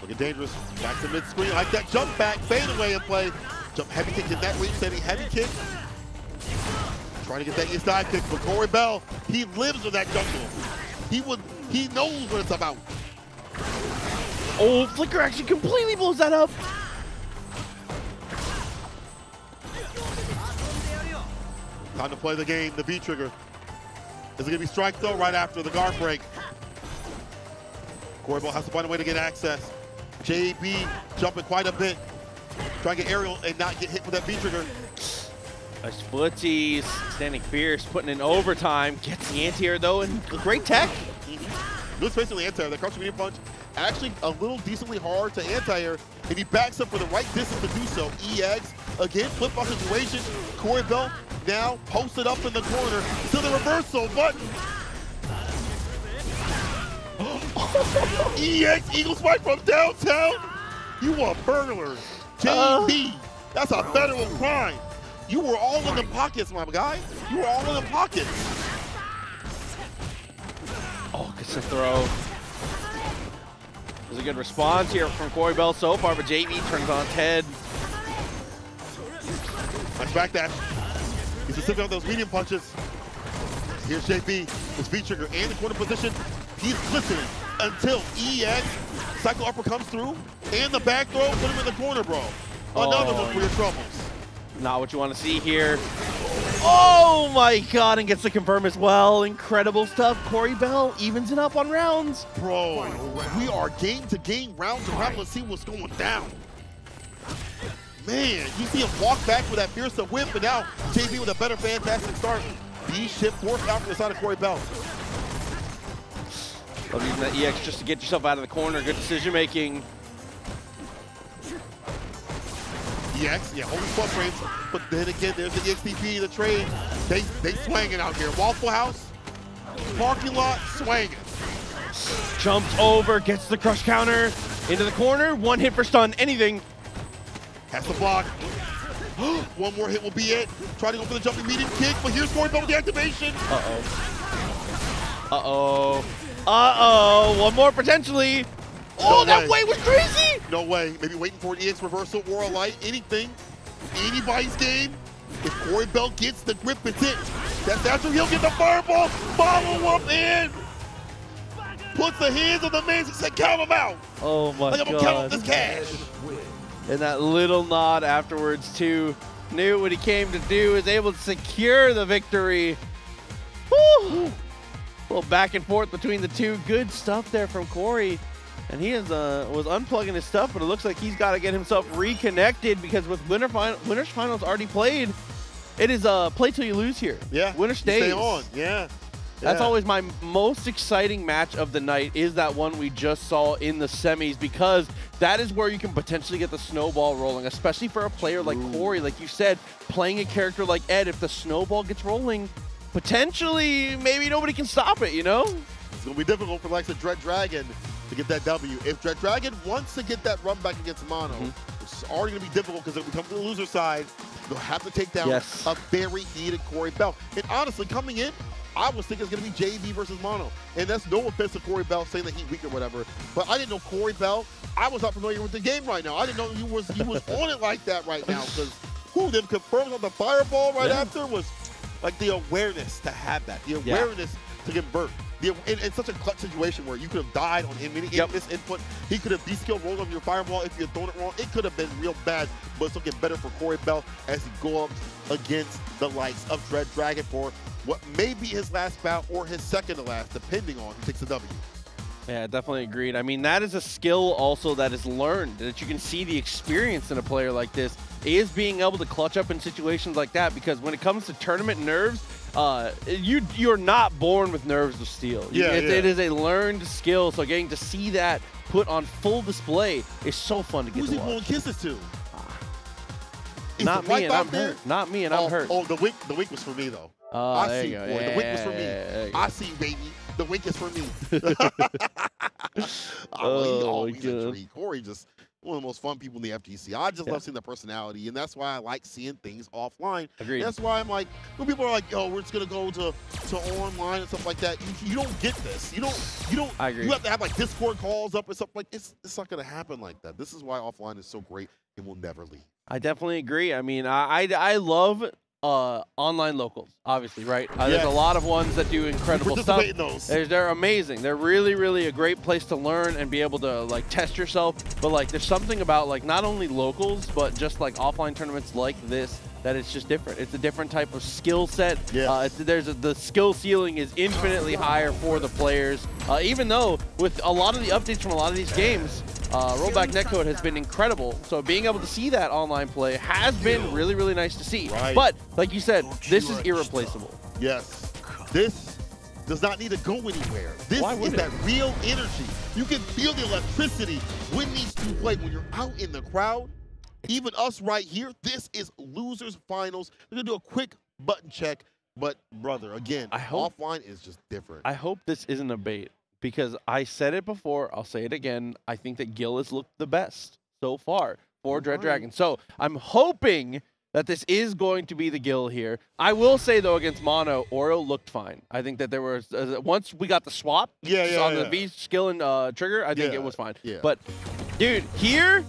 Looking dangerous. Back to mid-screen. Like that jump back, fade away and play. Jump heavy kick in that range, setting heavy kick. Trying to get that inside kick, but Cory Bell, he lives with that jungle. He knows what it's about. Oh, Flicker actually completely blows that up. Time to play the game, the V trigger. Is it gonna be strike though right after the guard break? Cory Bell has to find a way to get access. JB jumping quite a bit. Trying to get aerial and not get hit with that V trigger. Nice footsies, standing fierce, putting in overtime. Gets the anti-air though, and great tech. Good space on the anti-air. That crouching medium punch actually a little decently hard to anti-air, and he backs up for the right distance to do so. EX, again, flip-off situation. Cory Bell now posted up in the corner to the reversal, but EX, Eagle Spike from downtown. You a burglar. JB, that's a federal crime. You were all in the pockets, my guy. You were all in the pockets. Oh, gets a throw. There's a good response here from Cory Bell so far, but JB turns on its head. Nice back dash. He's specific on those medium punches. Here's JB, his V trigger and the corner position. He's glistening until EX cycle upper comes through and the back throw put him in the corner, bro. Another one for your troubles. Not what you want to see here. Oh my god, and gets to confirm as well. Incredible stuff. Cory Bell evens it up on rounds. Bro, we are game to game, round to round. Let's see what's going down. Man, you see him walk back with that fearsome whip, and now JB with a better fantastic start. B-shift forced out from the side of Cory Bell. Love using that EX just to get yourself out of the corner. Good decision making. EX, yeah, only spot frames, but then again, there's the EXTP, the trade. They swanging out here. Waffle House, parking lot, swanging. Jumps over, gets the crush counter, into the corner, one hit for stun, anything. Has to block. One more hit will be it. Try to go for the jumping medium kick, but here's Cory Bell with the activation. Uh-oh. Uh-oh. Uh-oh, one more potentially. Oh, that way was crazy! No way. Maybe waiting for an EX reversal or a light. Anything. Anybody's game. If Cory Bell gets the grip, it's it. That's after he'll get the fireball. Follow up in. Puts the hands on the man. He said, count him out. Oh, my God. I'm going to count this cash. And that little nod afterwards, too. Knew what he came to do. Was able to secure the victory. Woo! A little back and forth between the two. Good stuff there from Cory. And he is, was unplugging his stuff, but it looks like he's got to get himself reconnected because with Winners Finals already played, it is play till you lose here. Yeah. Winner stays. Stay on. Yeah. That's always my most exciting match of the night is that one we just saw in the semis because that is where you can potentially get the snowball rolling, especially for a player like Cory. Like you said, playing a character like Ed, if the snowball gets rolling, potentially maybe nobody can stop it, you know? It's going to be difficult for the likes of Dreaddragon to get that W. If Dreaddragon wants to get that run back against Mono, it's already going to be difficult because if we come to the loser side, they'll have to take down a very heated Cory Bell. And honestly, coming in, I was thinking it's going to be JB versus Mono. And that's no offense to Cory Bell saying that he's weak or whatever. But I didn't know Cory Bell. I was not familiar with the game right now. I didn't know he was on it like that right now. Because them confirms on the fireball right after was like the awareness to have that. The awareness to convert. In such a clutch situation where you could have died on him, this input, he could have D-skill rolled over your fireball if you had thrown it wrong. It could have been real bad, but it's looking better for Cory Bell as he go up against the likes of Dreaddragon for what may be his last bout or his second to last, depending on who takes the W. Yeah, definitely agreed. I mean, that is a skill also that is learned, that you can see the experience in a player like this is being able to clutch up in situations like that, because when it comes to tournament nerves, you're not born with nerves of steel. It is a learned skill, so getting to see that put on full display is so fun to get to watch. Who's he blowing kisses to? Not me, and I'm hurt. Not me, and I'm hurt. Oh, the wink was for me, though. I see, boy. The wink was for me. I see, baby. The wink is for me. Oh, he's a treat. Cory just one of the most fun people in the FGC. I just love seeing the personality, and that's why I like seeing things offline. Agreed. That's why I'm like, when people are like, "Yo, we're just gonna go to online and stuff like that," you don't get this. You don't. I agree. You have to have like Discord calls up and stuff like it's not gonna happen like that. This is why offline is so great and will never leave. I definitely agree. I mean, I love online locals, obviously, right? There's a lot of ones that do incredible stuff. In those. They're amazing. They're really, really a great place to learn and be able to like test yourself. But like, there's something about like not only locals, but just like offline tournaments like this that it's just different. It's a different type of skill set. Yeah. The skill ceiling is infinitely higher for the players. Even though with a lot of the updates from a lot of these games, rollback netcode has been incredible. So being able to see that online play has been really, really nice to see. Right. But like you said, this is irreplaceable. Yes. This does not need to go anywhere. This is that real energy. You can feel the electricity when these two play. When you're out in the crowd, even us right here, this is losers finals. We're going to do a quick button check. But, brother, again, offline is just different. I hope this isn't a bait. Because I said it before, I'll say it again. I think that Gill has looked the best so far for Dreaddragon. So I'm hoping that this is going to be the Gill here. I will say, though, against Mono, Oro looked fine. I think that there was, once we got the swap on the V skill and trigger, I think it was fine. Yeah. But, dude, here,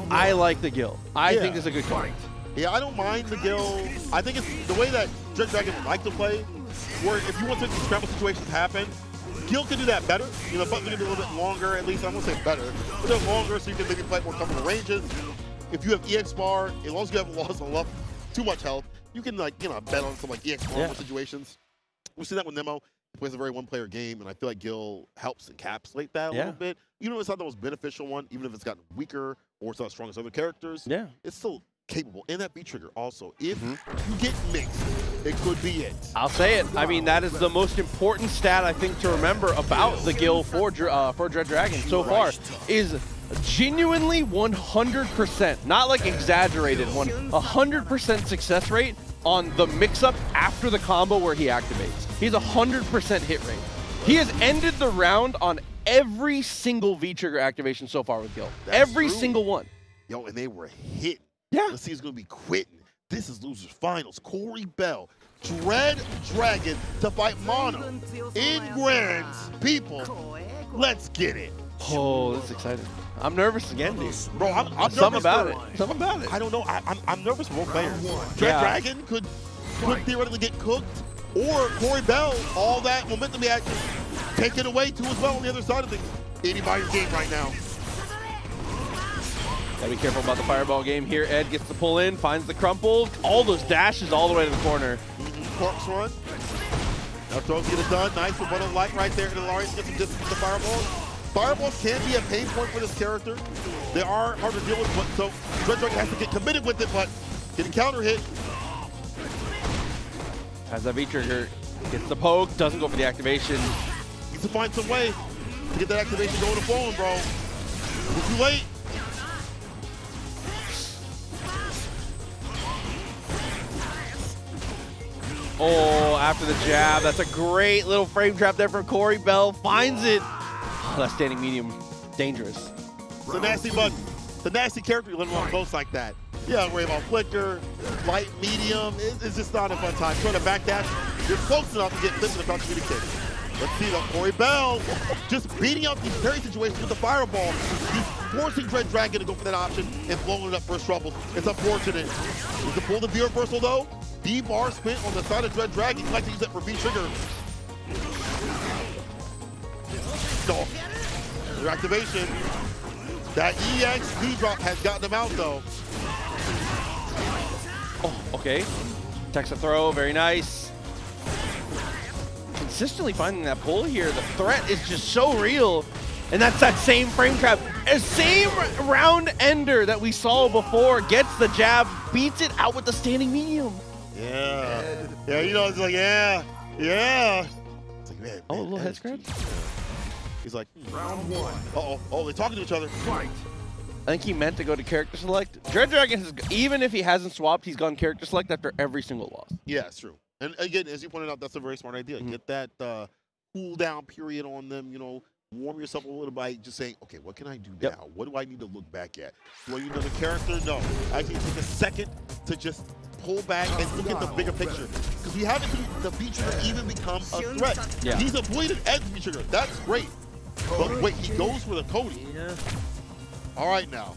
I like the Gill. I think it's a good card. Yeah, I don't mind the Gill. I think it's the way that Dreaddragon would like to play, where if you want to make these scramble situations happen, Gill can do that better. You know, buttons can be a little bit longer, at least I won't say better, but they're longer so you can maybe play more comfortable ranges. If you have EX bar, as long as you haven't lost too much health, you can like, bet on some like EX bar situations. We've seen that with Nemo. He plays a very one-player game, and I feel like Gill helps encapsulate that a little bit. Even if it's not the most beneficial one, even if it's gotten weaker or it's not as strong as other characters, it's still capable. And that B-trigger also, if you get mixed, it could be it. I'll say it. I mean, that is the most important stat, I think, to remember about the Gill for Dreaddragon so far is genuinely 100%, not like exaggerated, 100% success rate on the mix-up after the combo where he activates. He's 100% hit rate. He has ended the round on every single V-trigger activation so far with Gill. Every single one. Yo, and they were hitting. Yeah. Let's see who's going to be quitting. This is Losers Finals. Cory Bell, Dreaddragon to fight Mono in Grands. People, let's get it. Oh, this is exciting. I'm nervous again, dude. Bro, I'm nervous. Something about it. I don't know. I'm nervous for both players. Dreaddragon could theoretically get cooked, or Cory Bell, all that momentum he had, take it away too as well on the other side of things. Anybody's game right now. Gotta be careful about the fireball game here. Ed gets the pull in, finds the crumple. All those dashes all the way to the corner. Corpse run. Now throws get it done. Nice with one light right there. And Larius gets some distance with the fireballs. Fireballs can be a pain point for this character. They are hard to deal with, but so Dreaddragon has to get committed with it, but getting counter hit. Has that V-trigger, gets the poke, doesn't go for the activation. Needs to find some way to get that activation going to phone, bro. It's too late. Oh, after the jab, that's a great little frame trap there from Cory Bell. Finds it. Oh, that standing medium, dangerous. It's a nasty button. It's a nasty character you let him on close like that. Yeah, worry about flicker, light, medium. It's just not a fun time. Trying to backdash, you're close enough to get flipped and about to be the kick. Let's see though, Cory Bell just beating out these parry situations with the fireball. He's forcing Dreaddragon to go for that option and blowing it up for his troubles. It's unfortunate. He's to pull the V reversal though. B-bar spent on the side of Dreaddragon. He likes to use that for V-trigger. So, their activation. That EX V-drop has gotten him out though. Oh, okay. Takes a throw, very nice. Consistently finding that pull here. The threat is just so real. And that's that same frame trap. Same round ender that we saw before. Gets the jab, beats it out with the standing medium. Yeah. Yeah, you know, it's like, yeah. It's like, man. Oh, a little head scratch? He's like, round one. Uh-oh. Oh, they're talking to each other. Fight. I think he meant to go to character select. Dreaddragon has, even if he hasn't swapped, he's gone character select after every single loss. Yeah, it's true. And again, as you pointed out, that's a very smart idea. Get that cooldown period on them, you know, warm yourself a little by just saying, okay, what can I do now? What do I need to look back at? Do I need another character? No. I need to take a second to just pull back and look at the bigger picture. Because we haven't seen the V-Trigger even become a threat. Yeah. He's avoided Ed's V-Trigger. That's great. But wait, he goes for the Cody. All right now.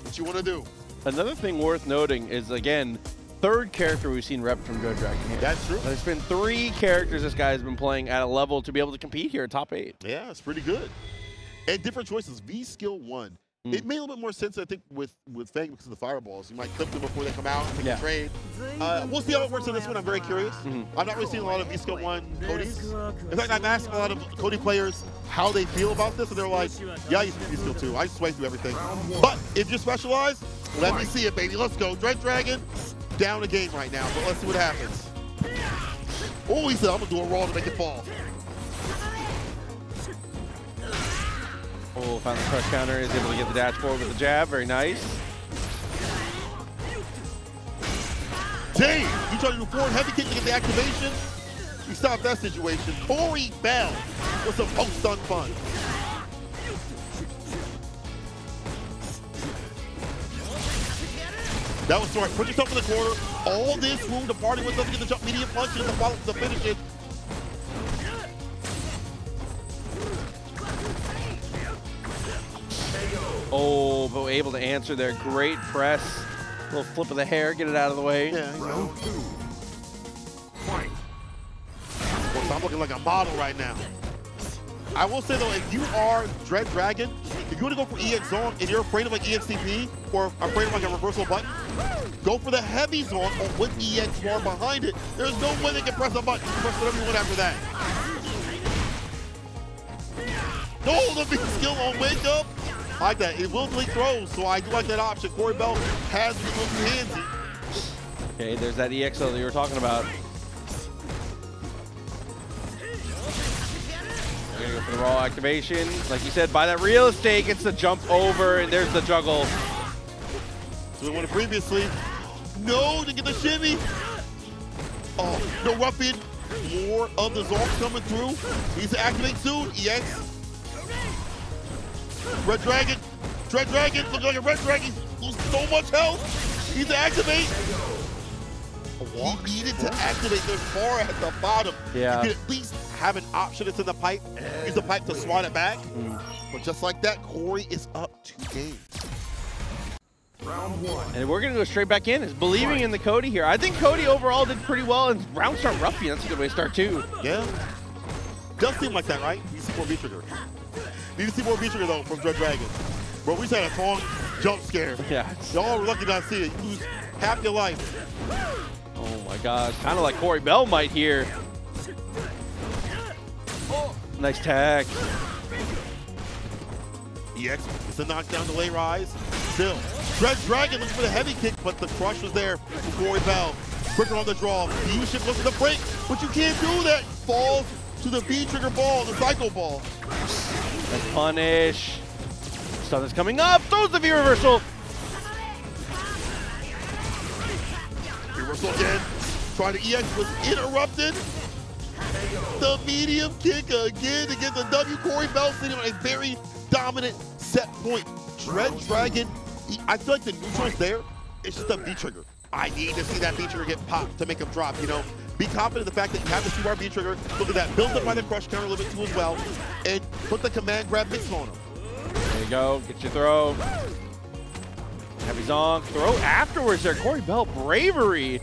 What you want to do? Another thing worth noting is, again, third character we've seen rep from Dreaddragon here. That's true. There's been 3 characters this guy has been playing at a level to be able to compete here at top 8. Yeah, it's pretty good. And different choices. V skill 1. It made a little bit more sense, I think, with Fang because of the fireballs. You might clip them before they come out and take a trade. We'll see how it works in this one. I'm very curious. I'm not really seeing a lot of V skill 1 Codys. In fact, I'm asking a lot of Cody players how they feel about this, and they're like, yeah, I used to V skill 2. I sway through everything. But if you're specialized, let me see it, baby. Let's go. Dreaddragon down a game right now, but let's see what happens. Oh, he said, I'm going to do a roll to make it fall. Oh, found the crush counter, is able to get the dash forward with the jab. Very nice. Dang, he tried to do forward heavy kick to get the activation. He stopped that situation. Cory fell with some post-stun fun. That was smart. Put yourself in the corner. All this room to party with, doesn't get the jump medium punch and the follow to finish it. Oh, but able to answer there. Great press. Little flip of the hair, get it out of the way. Yeah, you know. Well, I'm looking like a model right now. I will say though, if you are Dreaddragon, if you want to go for EX zone and you're afraid of like EXTP or afraid of like a reversal button, go for the heavy zone with EX bar behind it. There's no way they can press a button. You can press whatever you want after that. No, the big skill on wake up. I like that. It will delete throws, so I do like that option. Cory Bell has the little handsy. Okay, there's that EXO that you were talking about. We're gonna go for the raw activation. Like you said, by that real estate, gets the jump over, and there's the juggle. So we won it previously. No, to get the shimmy. Oh, no ruffian. More of the Zonk coming through. Needs to activate soon. EX. Dreaddragon, looking like a Dreaddragon, losing so much health. Needs to activate. He needed to activate. There's far at the bottom. Yeah. You can at least have an option that's in the pipe. Use the pipe to swat it back. But just like that, Cory is up 2 games. Round 1. And we're going to go straight back in. Is believing in the Cody here. I think Cody overall did pretty well, and round start Ruffy. That's a good way to start too. Yeah. Does seem like that, right? You see more V-Trigger. Need to see more V-Trigger though from Dreaddragon. Bro, we just had a long jump scare. Yeah. Y'all were lucky not to see it. You lose half your life. Oh my gosh. Kind of like Cory Bell might here. Nice tag. EX, it's a knockdown delay rise. Still, Dreaddragon looking for the heavy kick, but the crush was there for Cory Bell. Quicker on the draw. You should look for the break, but you can't do that. Falls to the V-Trigger ball, the cycle ball. Nice punish. Stun is coming up. Throws the V reversal. Reversal again. Trying to EX was interrupted. The medium kick again to get the W. Cory Bell sitting on a very dominant set point. Dreaddragon, I feel like the neutral's there. It's just a V-Trigger. I need to see that V-Trigger get popped to make him drop, you know. Be confident in the fact that you have the C-bar V-Trigger. Look at that. Build up by the crush counter a little bit too as well. And put the command grab mix on him. There you go. Get your throw. Heavy zonk. Throw afterwards there. Cory Bell, bravery.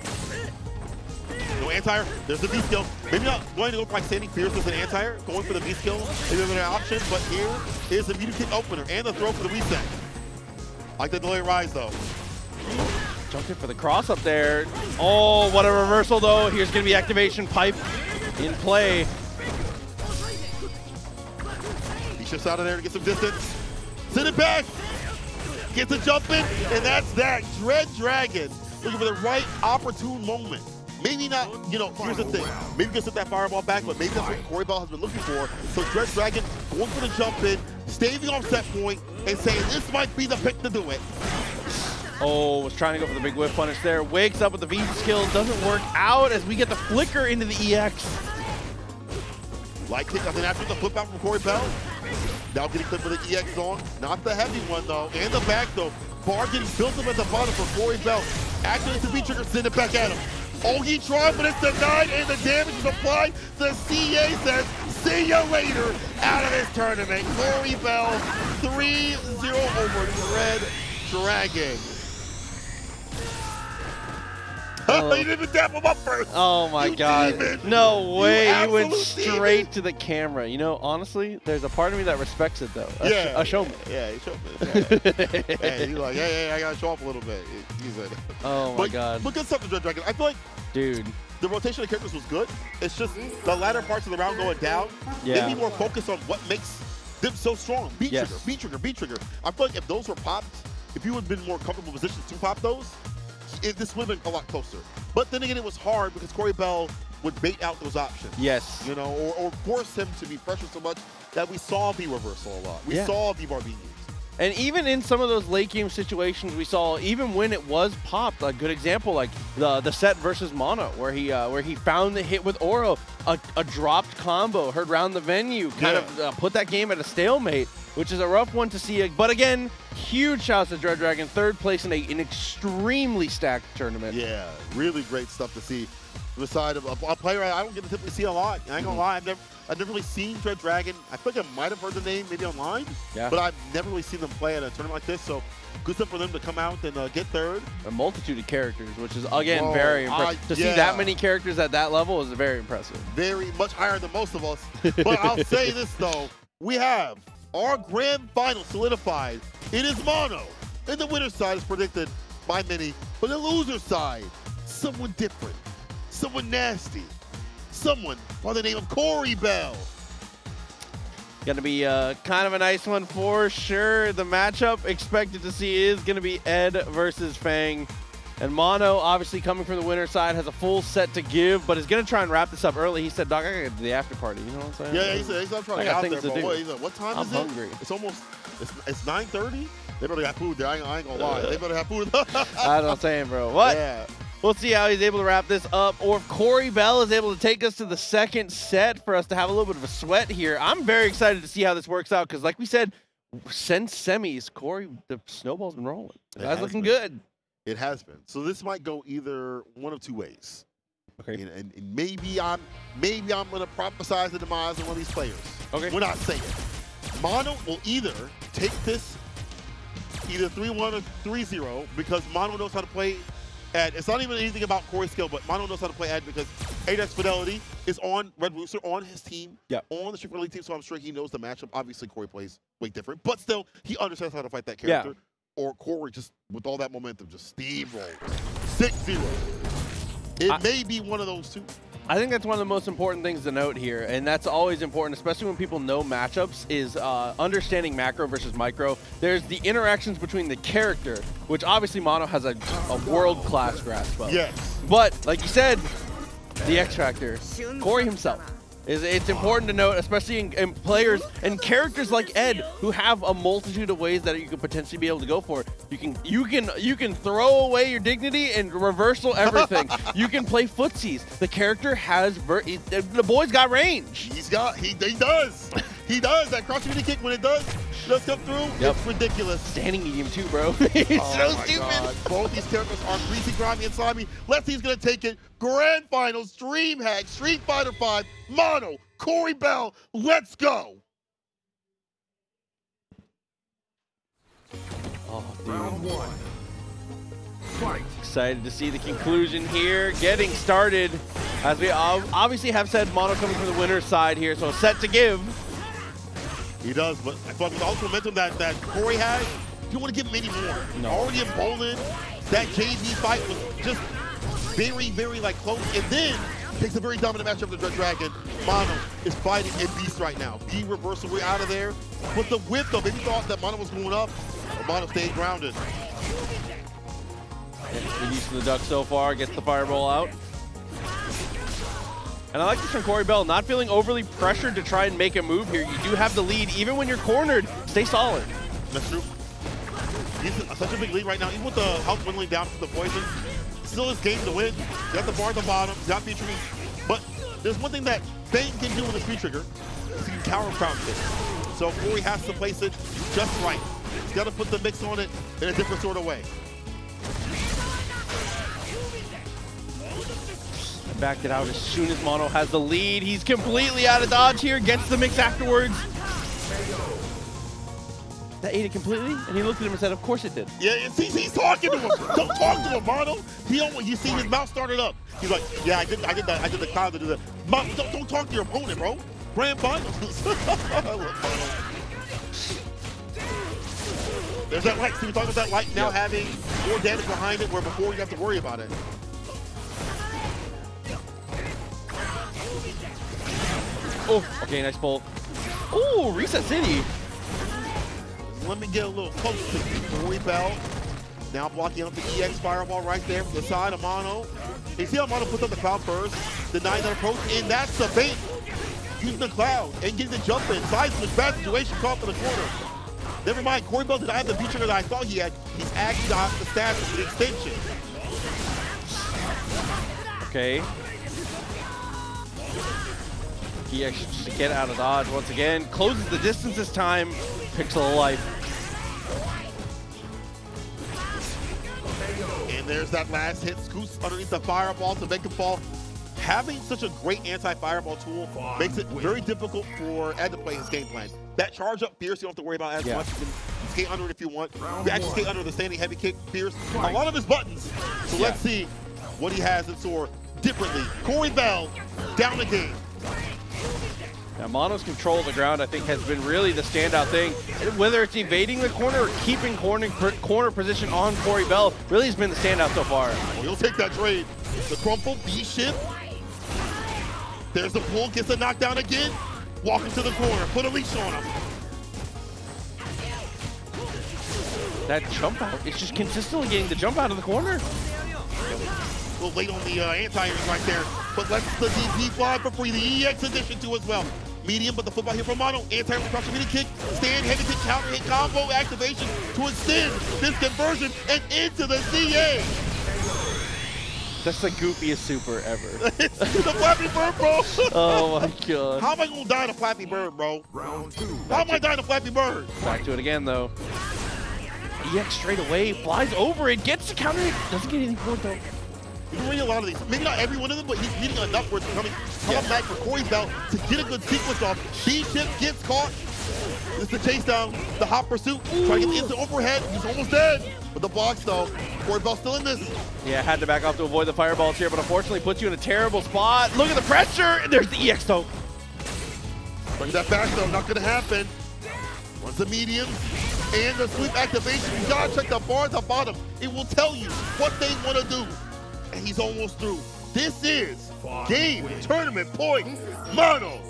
No anti-air. There's the V-skill. Maybe not going to look like standing fierce with an anti-air. Going for the V-skill. Maybe another option. But here is the medium kick opener and the throw for the reset. I like the delay rise though. Jumped in for the cross up there. Oh, what a reversal though. Here's going to be activation pipe in play. He shifts out of there to get some distance. Send it back. Gets a jump in, and that's that. Dreaddragon looking for the right opportune moment. Maybe not, you know, here's the thing. Maybe you can set that fireball back, but maybe that's what Cory Bell has been looking for. So Dreaddragon going for the jump in, staving off set point, and saying this might be the pick to do it. Oh, was trying to go for the big whiff punish there. Wakes up with the V skill. Doesn't work out as we get the flicker into the EX. Light kick, nothing after the flip out from Cory Bell. Now getting clipped with the EX on. Not the heavy one, though. And the back, though. Bar getting built up at the bottom for Cory Bell. Activates the V-trigger, send it back at him. Oh, he tried, but it's denied, and the damage is applied. The CA says, see you later out of this tournament. Cory Bell, 3-0 over Dreaddragon. Oh. He didn't even tap him up first. Oh my God. Demon. No way. He went absolute straight demon. to the camera. You know, honestly, there's a part of me that respects it, though. A showman. Yeah, he's showman. Yeah. Hey, he's like, hey, I got to show off a little bit. He's like, Oh my God. But good stuff to Dreaddragon. I feel like Dude. the rotation of characters was good. It's just the latter parts of the round going down. Yeah. They be more focused on what makes them so strong. B trigger, Yes. B trigger, B trigger. I feel like if those were popped, if you would have been more comfortable positions to pop those, this would have been a lot closer. But then again, it was hard because Cory Bell would bait out those options. Yes. You know, or force him to be pressured so much that we saw V reversal a lot. We saw V bar being used. And even in some of those late game situations we saw, even when it was popped, a good example like the set versus Mono, where he found the hit with Oro, a dropped combo, heard round the venue, kind of put that game at a stalemate, which is a rough one to see. But again, huge shouts to Dreaddragon, third place in an extremely stacked tournament. Yeah, really great stuff to see. Beside of a player I don't get to typically see a lot. I ain't gonna lie, I've never really seen Dreaddragon. I think I might have heard the name maybe online, but I've never really seen them play at a tournament like this. So good stuff for them to come out and get third. A multitude of characters, which is again very impressive. To see that many characters at that level is very impressive. Very much higher than most of us. But I'll say this though, we have our grand final solidified. It is Mono, and the winner's side is predicted by many, but the loser's side, someone different. Someone nasty. Someone by the name of Cory Bell. Gonna be kind of a nice one for sure. The matchup expected to see is gonna be Ed versus Fang. And Mono, obviously coming from the winner's side, has a full set to give, but is gonna try and wrap this up early. He said, "Dog, I gotta get to the after party." You know what I'm saying? Yeah, he said, I'm trying to get out there, bro. He's like, what time is it? I'm hungry. It's almost, it's 9:30? They better have food there. I ain't gonna lie. They better have food. That's what I'm saying, bro. What? Yeah. We'll see how he's able to wrap this up, or if Cory Bell is able to take us to the second set for us to have a little bit of a sweat here. I'm very excited to see how this works out, because like we said, since semis, Cory, the snowball's been rolling. That's looking good. It has been. So this might go either one of two ways. Okay. And maybe I'm gonna prophesize the demise of one of these players. Okay. We're not saying. Mono will either take this either 3-1 or 3-0 because Mono knows how to play Ed. It's not even anything about Cory's skill, but Mono knows how to play Ed because Ajax Fidelity is on Red Rooster, on his team, on the Street League team, so I'm sure he knows the matchup. Obviously, Cory plays way different, but still, he understands how to fight that character. Or Cory just, with all that momentum, just steamroll. 6-0. It may be one of those two. I think that's one of the most important things to note here, and that's always important, especially when people know matchups, is understanding macro versus micro. There's the interactions between the character, which obviously Mono has a world-class grasp of. Yes. But, like you said, the X Factor, Cory himself. It's important to note, especially in players and characters like Ed, who have a multitude of ways that you could potentially be able to go for. You can throw away your dignity and reversal everything. You can play footsies. The character has the boy's got range. He does. He does. That cross community kick, when it does come through, it's ridiculous. Standing medium too, bro. It's so stupid. God. Both these characters are greasy, grimy, and slimy. Let's see who's gonna take it. Grand Finals, DreamHack, Street Fighter V, Mono, Cory Bell. Let's go. Oh, dude. Round one. Fight. Excited to see the conclusion here. Getting started, as we obviously have said, Mono coming from the winner's side here, so set to give. He does, but I thought with the ultimate momentum that Cory has, you don't want to give him any more. No. Already emboldened. That JV fight was just very, very close, and then takes a very dominant matchup with the Dreaddragon. Mono is fighting in beast right now. B reversal, we're out of there. But the whip, though, maybe thought that Mono was going up, but Mono stayed grounded. Good use of the duck so far, gets the fireball out. And I like this from Cory Bell, not feeling overly pressured to try and make a move here. You do have the lead. Even when you're cornered, stay solid. That's true. He's such a big lead right now. Even with the health dwindling down from the poison, still his game to win. He's got the bar at the bottom. He's got Victrix. But there's one thing that Fang can do with a speed trigger is he can counter crown kick. So Cory has to place it just right. He's got to put the mix on it in a different sort of way. Backed it out as soon as Mono has the lead. He's completely out of dodge here, gets the mix afterwards. That ate it completely, and he looked at him and said, of course it did. Yeah, he's talking to him. Don't talk to him, Mono. You see his mouth started up. He's like, yeah, I did the cloud to do that. Don't talk to your opponent, bro. Grand finals. I love Mono. There's that light. See, we talked about that light now having more damage behind it, where before you have to worry about it. Oh, okay, nice pull. Oh, Reset City. Let me get a little close to Cory Bell. Now blocking up the EX fireball right there from the side of Mono. You see how Mono puts up the cloud first, denying that approach, and that's the bait. Using the cloud and getting the jump in. Seismic bad situation caught in the corner. Never mind, Cory Bell did not have the feature that I thought he had. He's actually got the stats for the extension. Okay. He actually just to get out of dodge once again. Closes the distance this time. Pixel of life. And there's that last hit. Scoots underneath the fireball to make him fall. Having such a great anti-fireball tool makes it very difficult for Ed to play his game plan. That charge up Fierce, you don't have to worry about as much. You can skate under it if you want. You can actually skate under the standing heavy kick Fierce. A lot of his buttons. So let's see what he has in store differently. Cory Bell down the game. Now, Mono's control of the ground, I think, has been really the standout thing. Whether it's evading the corner or keeping corner position on Cory Bell, really has been the standout so far. He'll take that trade. The crumple, B-shift. There's the pull, gets the knockdown again. Walk him to the corner, put a leash on him. That jump out, it's just consistently getting the jump out of the corner. A little late on the anti-airs right there, but let's the DP fly for free. The EX edition too as well. Medium, but the flip out here from Mono. Anti-air crouch immediate kick, stand, heavy kick, counter hit, combo activation to extend this conversion and into the CA. That's the goofiest super ever. It's the Flappy Bird, bro. Oh my god. How am I gonna die to Flappy Bird, bro? Round two. How am I dying to Flappy Bird? Back to it again though. EX straight away, flies over it, gets the counter hit, doesn't get anything for it though. He's winning a lot of these. Maybe not every one of them, but he's beating enough where it's coming back for Cory Bell to get a good sequence off. B-ship gets caught. It's the chase down, the hot pursuit. Trying to get the instant overhead. He's almost dead. But the blocks though. Cory Bell still in this. Yeah, had to back off to avoid the fireballs here, but unfortunately puts you in a terrible spot. Look at the pressure, and there's the EX though. Bring that back though, not gonna happen. Runs the medium and the sweep activation. You gotta check the bar at the bottom. It will tell you what they wanna do. And he's almost through. This is game tournament point. Mono.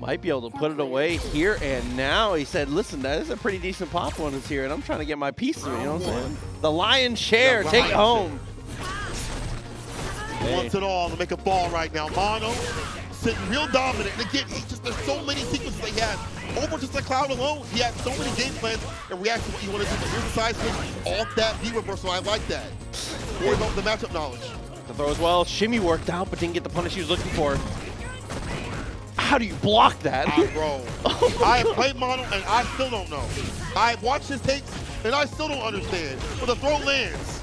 Might be able to put it away here and now. He said, listen, that is a pretty decent pop one is here, and I'm trying to get my piece of it, you know what I'm saying? The lion's share, take it home. He wants it all to make a ball right now. Mono sitting real dominant. And again, there's so many sequences they had. Over just the cloud alone, he had so many game plans and react to what you want to do. But here's the side switch, off that V reversal. I like that. Worry about the matchup knowledge. The throw as well. Shimmy worked out, but didn't get the punish he was looking for. How do you block that? Bro, I have played Mono and I still don't know. I've watched his takes and I still don't understand. But the throw lands.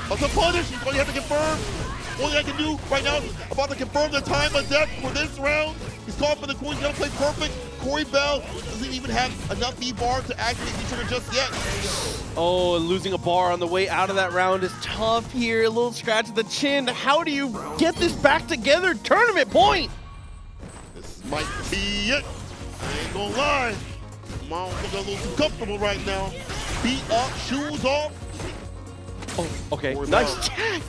That's a punish. All you have to confirm. All I can do right now is about to confirm the time of death for this round. He's caught for the coin. He's gonna play perfect. Cory Bell doesn't even have enough V-bar to activate V-trigger just yet. Oh, losing a bar on the way out of that round is tough here. A little scratch at the chin. How do you get this back together? Tournament point. This might be it. I ain't gonna lie. Mono's looking a little too comfortable right now. Beat up, shoes off. Oh, okay. Cory Nice Bell. tag.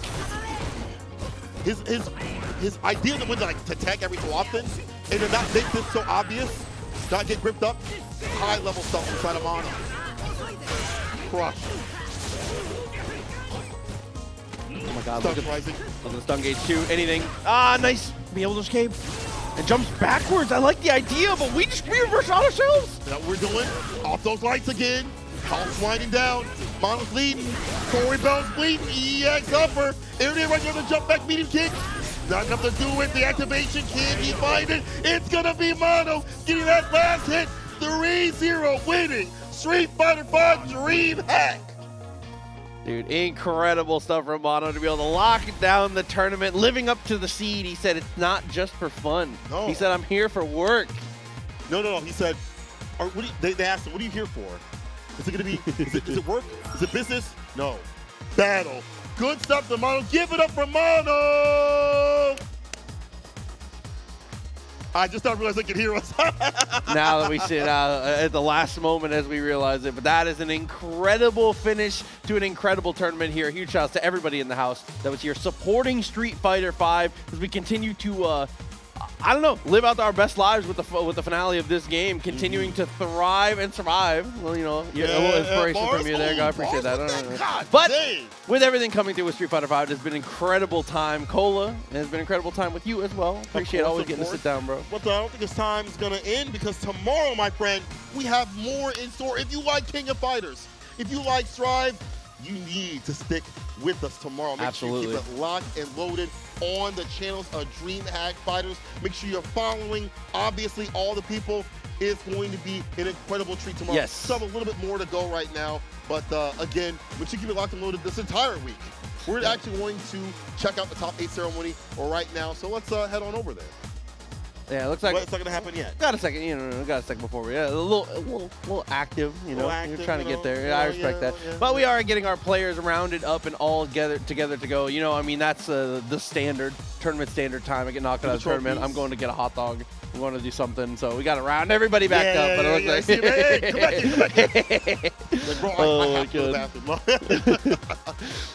His idea to win, like to tag every so often, and to not make this so obvious, not get gripped up, high level stuff inside of Mono. Crush. Oh my god, look at the stun gauge too. Anything. Ah, nice. Be able to escape. And jumps backwards. I like the idea, but we reverse on ourselves. That's what we're doing. Off those lights again. House winding down. Mono's leading. Cory Bell's bleeding. EX upper. There it is right there, the jump back medium kick. Not enough to do it. The activation can't be finding. It's going to be Mono getting that last hit. 3-0 winning Street Fighter 5 DreamHack. Dude, incredible stuff from Mono to be able to lock down the tournament, living up to the seed. He said it's not just for fun. No. He said, I'm here for work. No. He said, they asked him, what are you here for? Is it going to be, is it work? Is it business? No. Battle. Good stuff to Mono. Give it up for Mono! I just not realized they could hear us. Now that we sit at the last moment as we realize it. But that is an incredible finish to an incredible tournament here. Huge shout out to everybody in the house that was here supporting Street Fighter 5 as we continue to, I don't know, live out our best lives with the finale of this game, continuing to thrive and survive. Well, you know, a little inspiration from you there. I appreciate that. But with everything coming through with Street Fighter 5, it's been an incredible time. Cola, it has been an incredible time with you as well. Appreciate always getting to sit down, bro. But I don't think this time is going to end because tomorrow, my friend, we have more in store. If you like King of Fighters, if you like Strive, you need to stick with us tomorrow. Make sure you keep it locked and loaded on the channels of DreamHack Fighters. Make sure you're following, obviously, all the people. It's going to be an incredible treat tomorrow. Yes. Still have a little bit more to go right now. But again, make sure you keep it locked and loaded this entire week. We're actually going to check out the top 8 ceremony right now. So let's head on over there. Yeah, it looks like it's not going to happen yet. Got a second, got a second before we. Yeah, a little active, you know. Active, you're trying to get there. Yeah, I respect that. But we are getting our players rounded up and all together to go. You know, I mean, that's the standard tournament standard time. I get knocked out of the tournament. I'm going to get a hot dog. I'm going to do something. So we got to round everybody back up. But it looks like, hey, come back here. Like, bro, I have to go to the bathroom.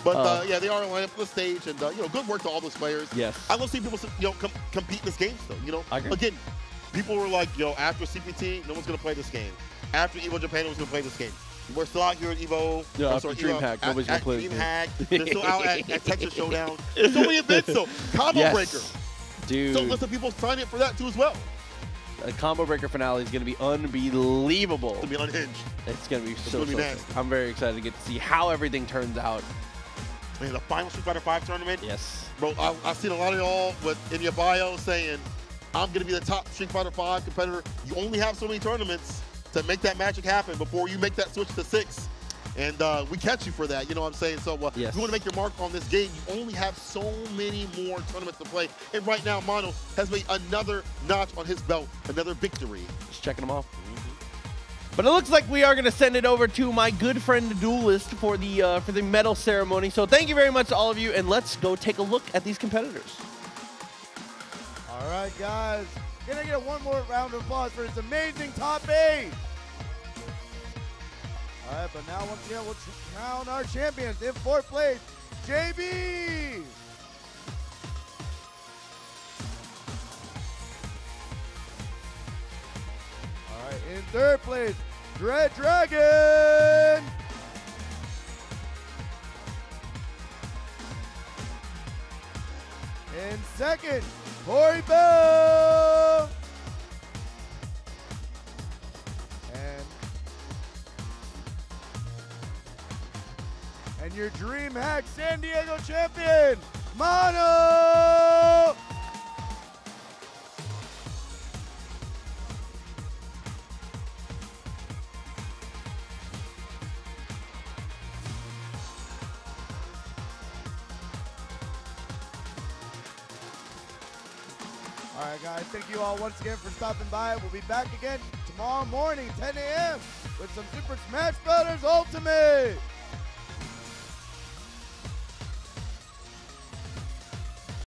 But yeah, they are lined up for the stage, and you know, good work to all those players. Yes. I love seeing people, you know, compete in this game still. You know, again, people were like, yo, after CPT, no one's gonna play this game. After Evo Japan, no one's gonna play this game. We're still out here at Evo. Yeah, after DreamHack, nobody's gonna play this game. DreamHack. They're still out at Texas Showdown. There's so many events, so Combo Breaker. Dude. So listen, people sign up for that too as well. A Combo Breaker finale is going to be unbelievable. It's going to be unhinged. It's going to be so nasty. I'm very excited to get to see how everything turns out. Man, the final Street Fighter 5 tournament. Yes. Bro, I've seen a lot of y'all in your bio saying, I'm going to be the top Street Fighter 5 competitor. You only have so many tournaments to make that magic happen before you make that switch to 6. And we catch you for that, you know what I'm saying? So if you want to make your mark on this game, you only have so many more tournaments to play. And right now, Mono has made another notch on his belt, another victory. Just checking them off. But it looks like we are going to send it over to my good friend, the Duelist, for the medal ceremony. So thank you very much to all of you, and let's go take a look at these competitors. All right, guys. Can I get one more round of applause for this amazing top 8? All right, but now once again, we'll crown our champions. In 4th place, JB. All right, in 3rd place, Dreaddragon. In 2nd, Cory. And your DreamHack San Diego champion, Mono! All right, guys, thank you all once again for stopping by. We'll be back again tomorrow morning, 10 a.m. with some Super Smash Bros. Ultimate.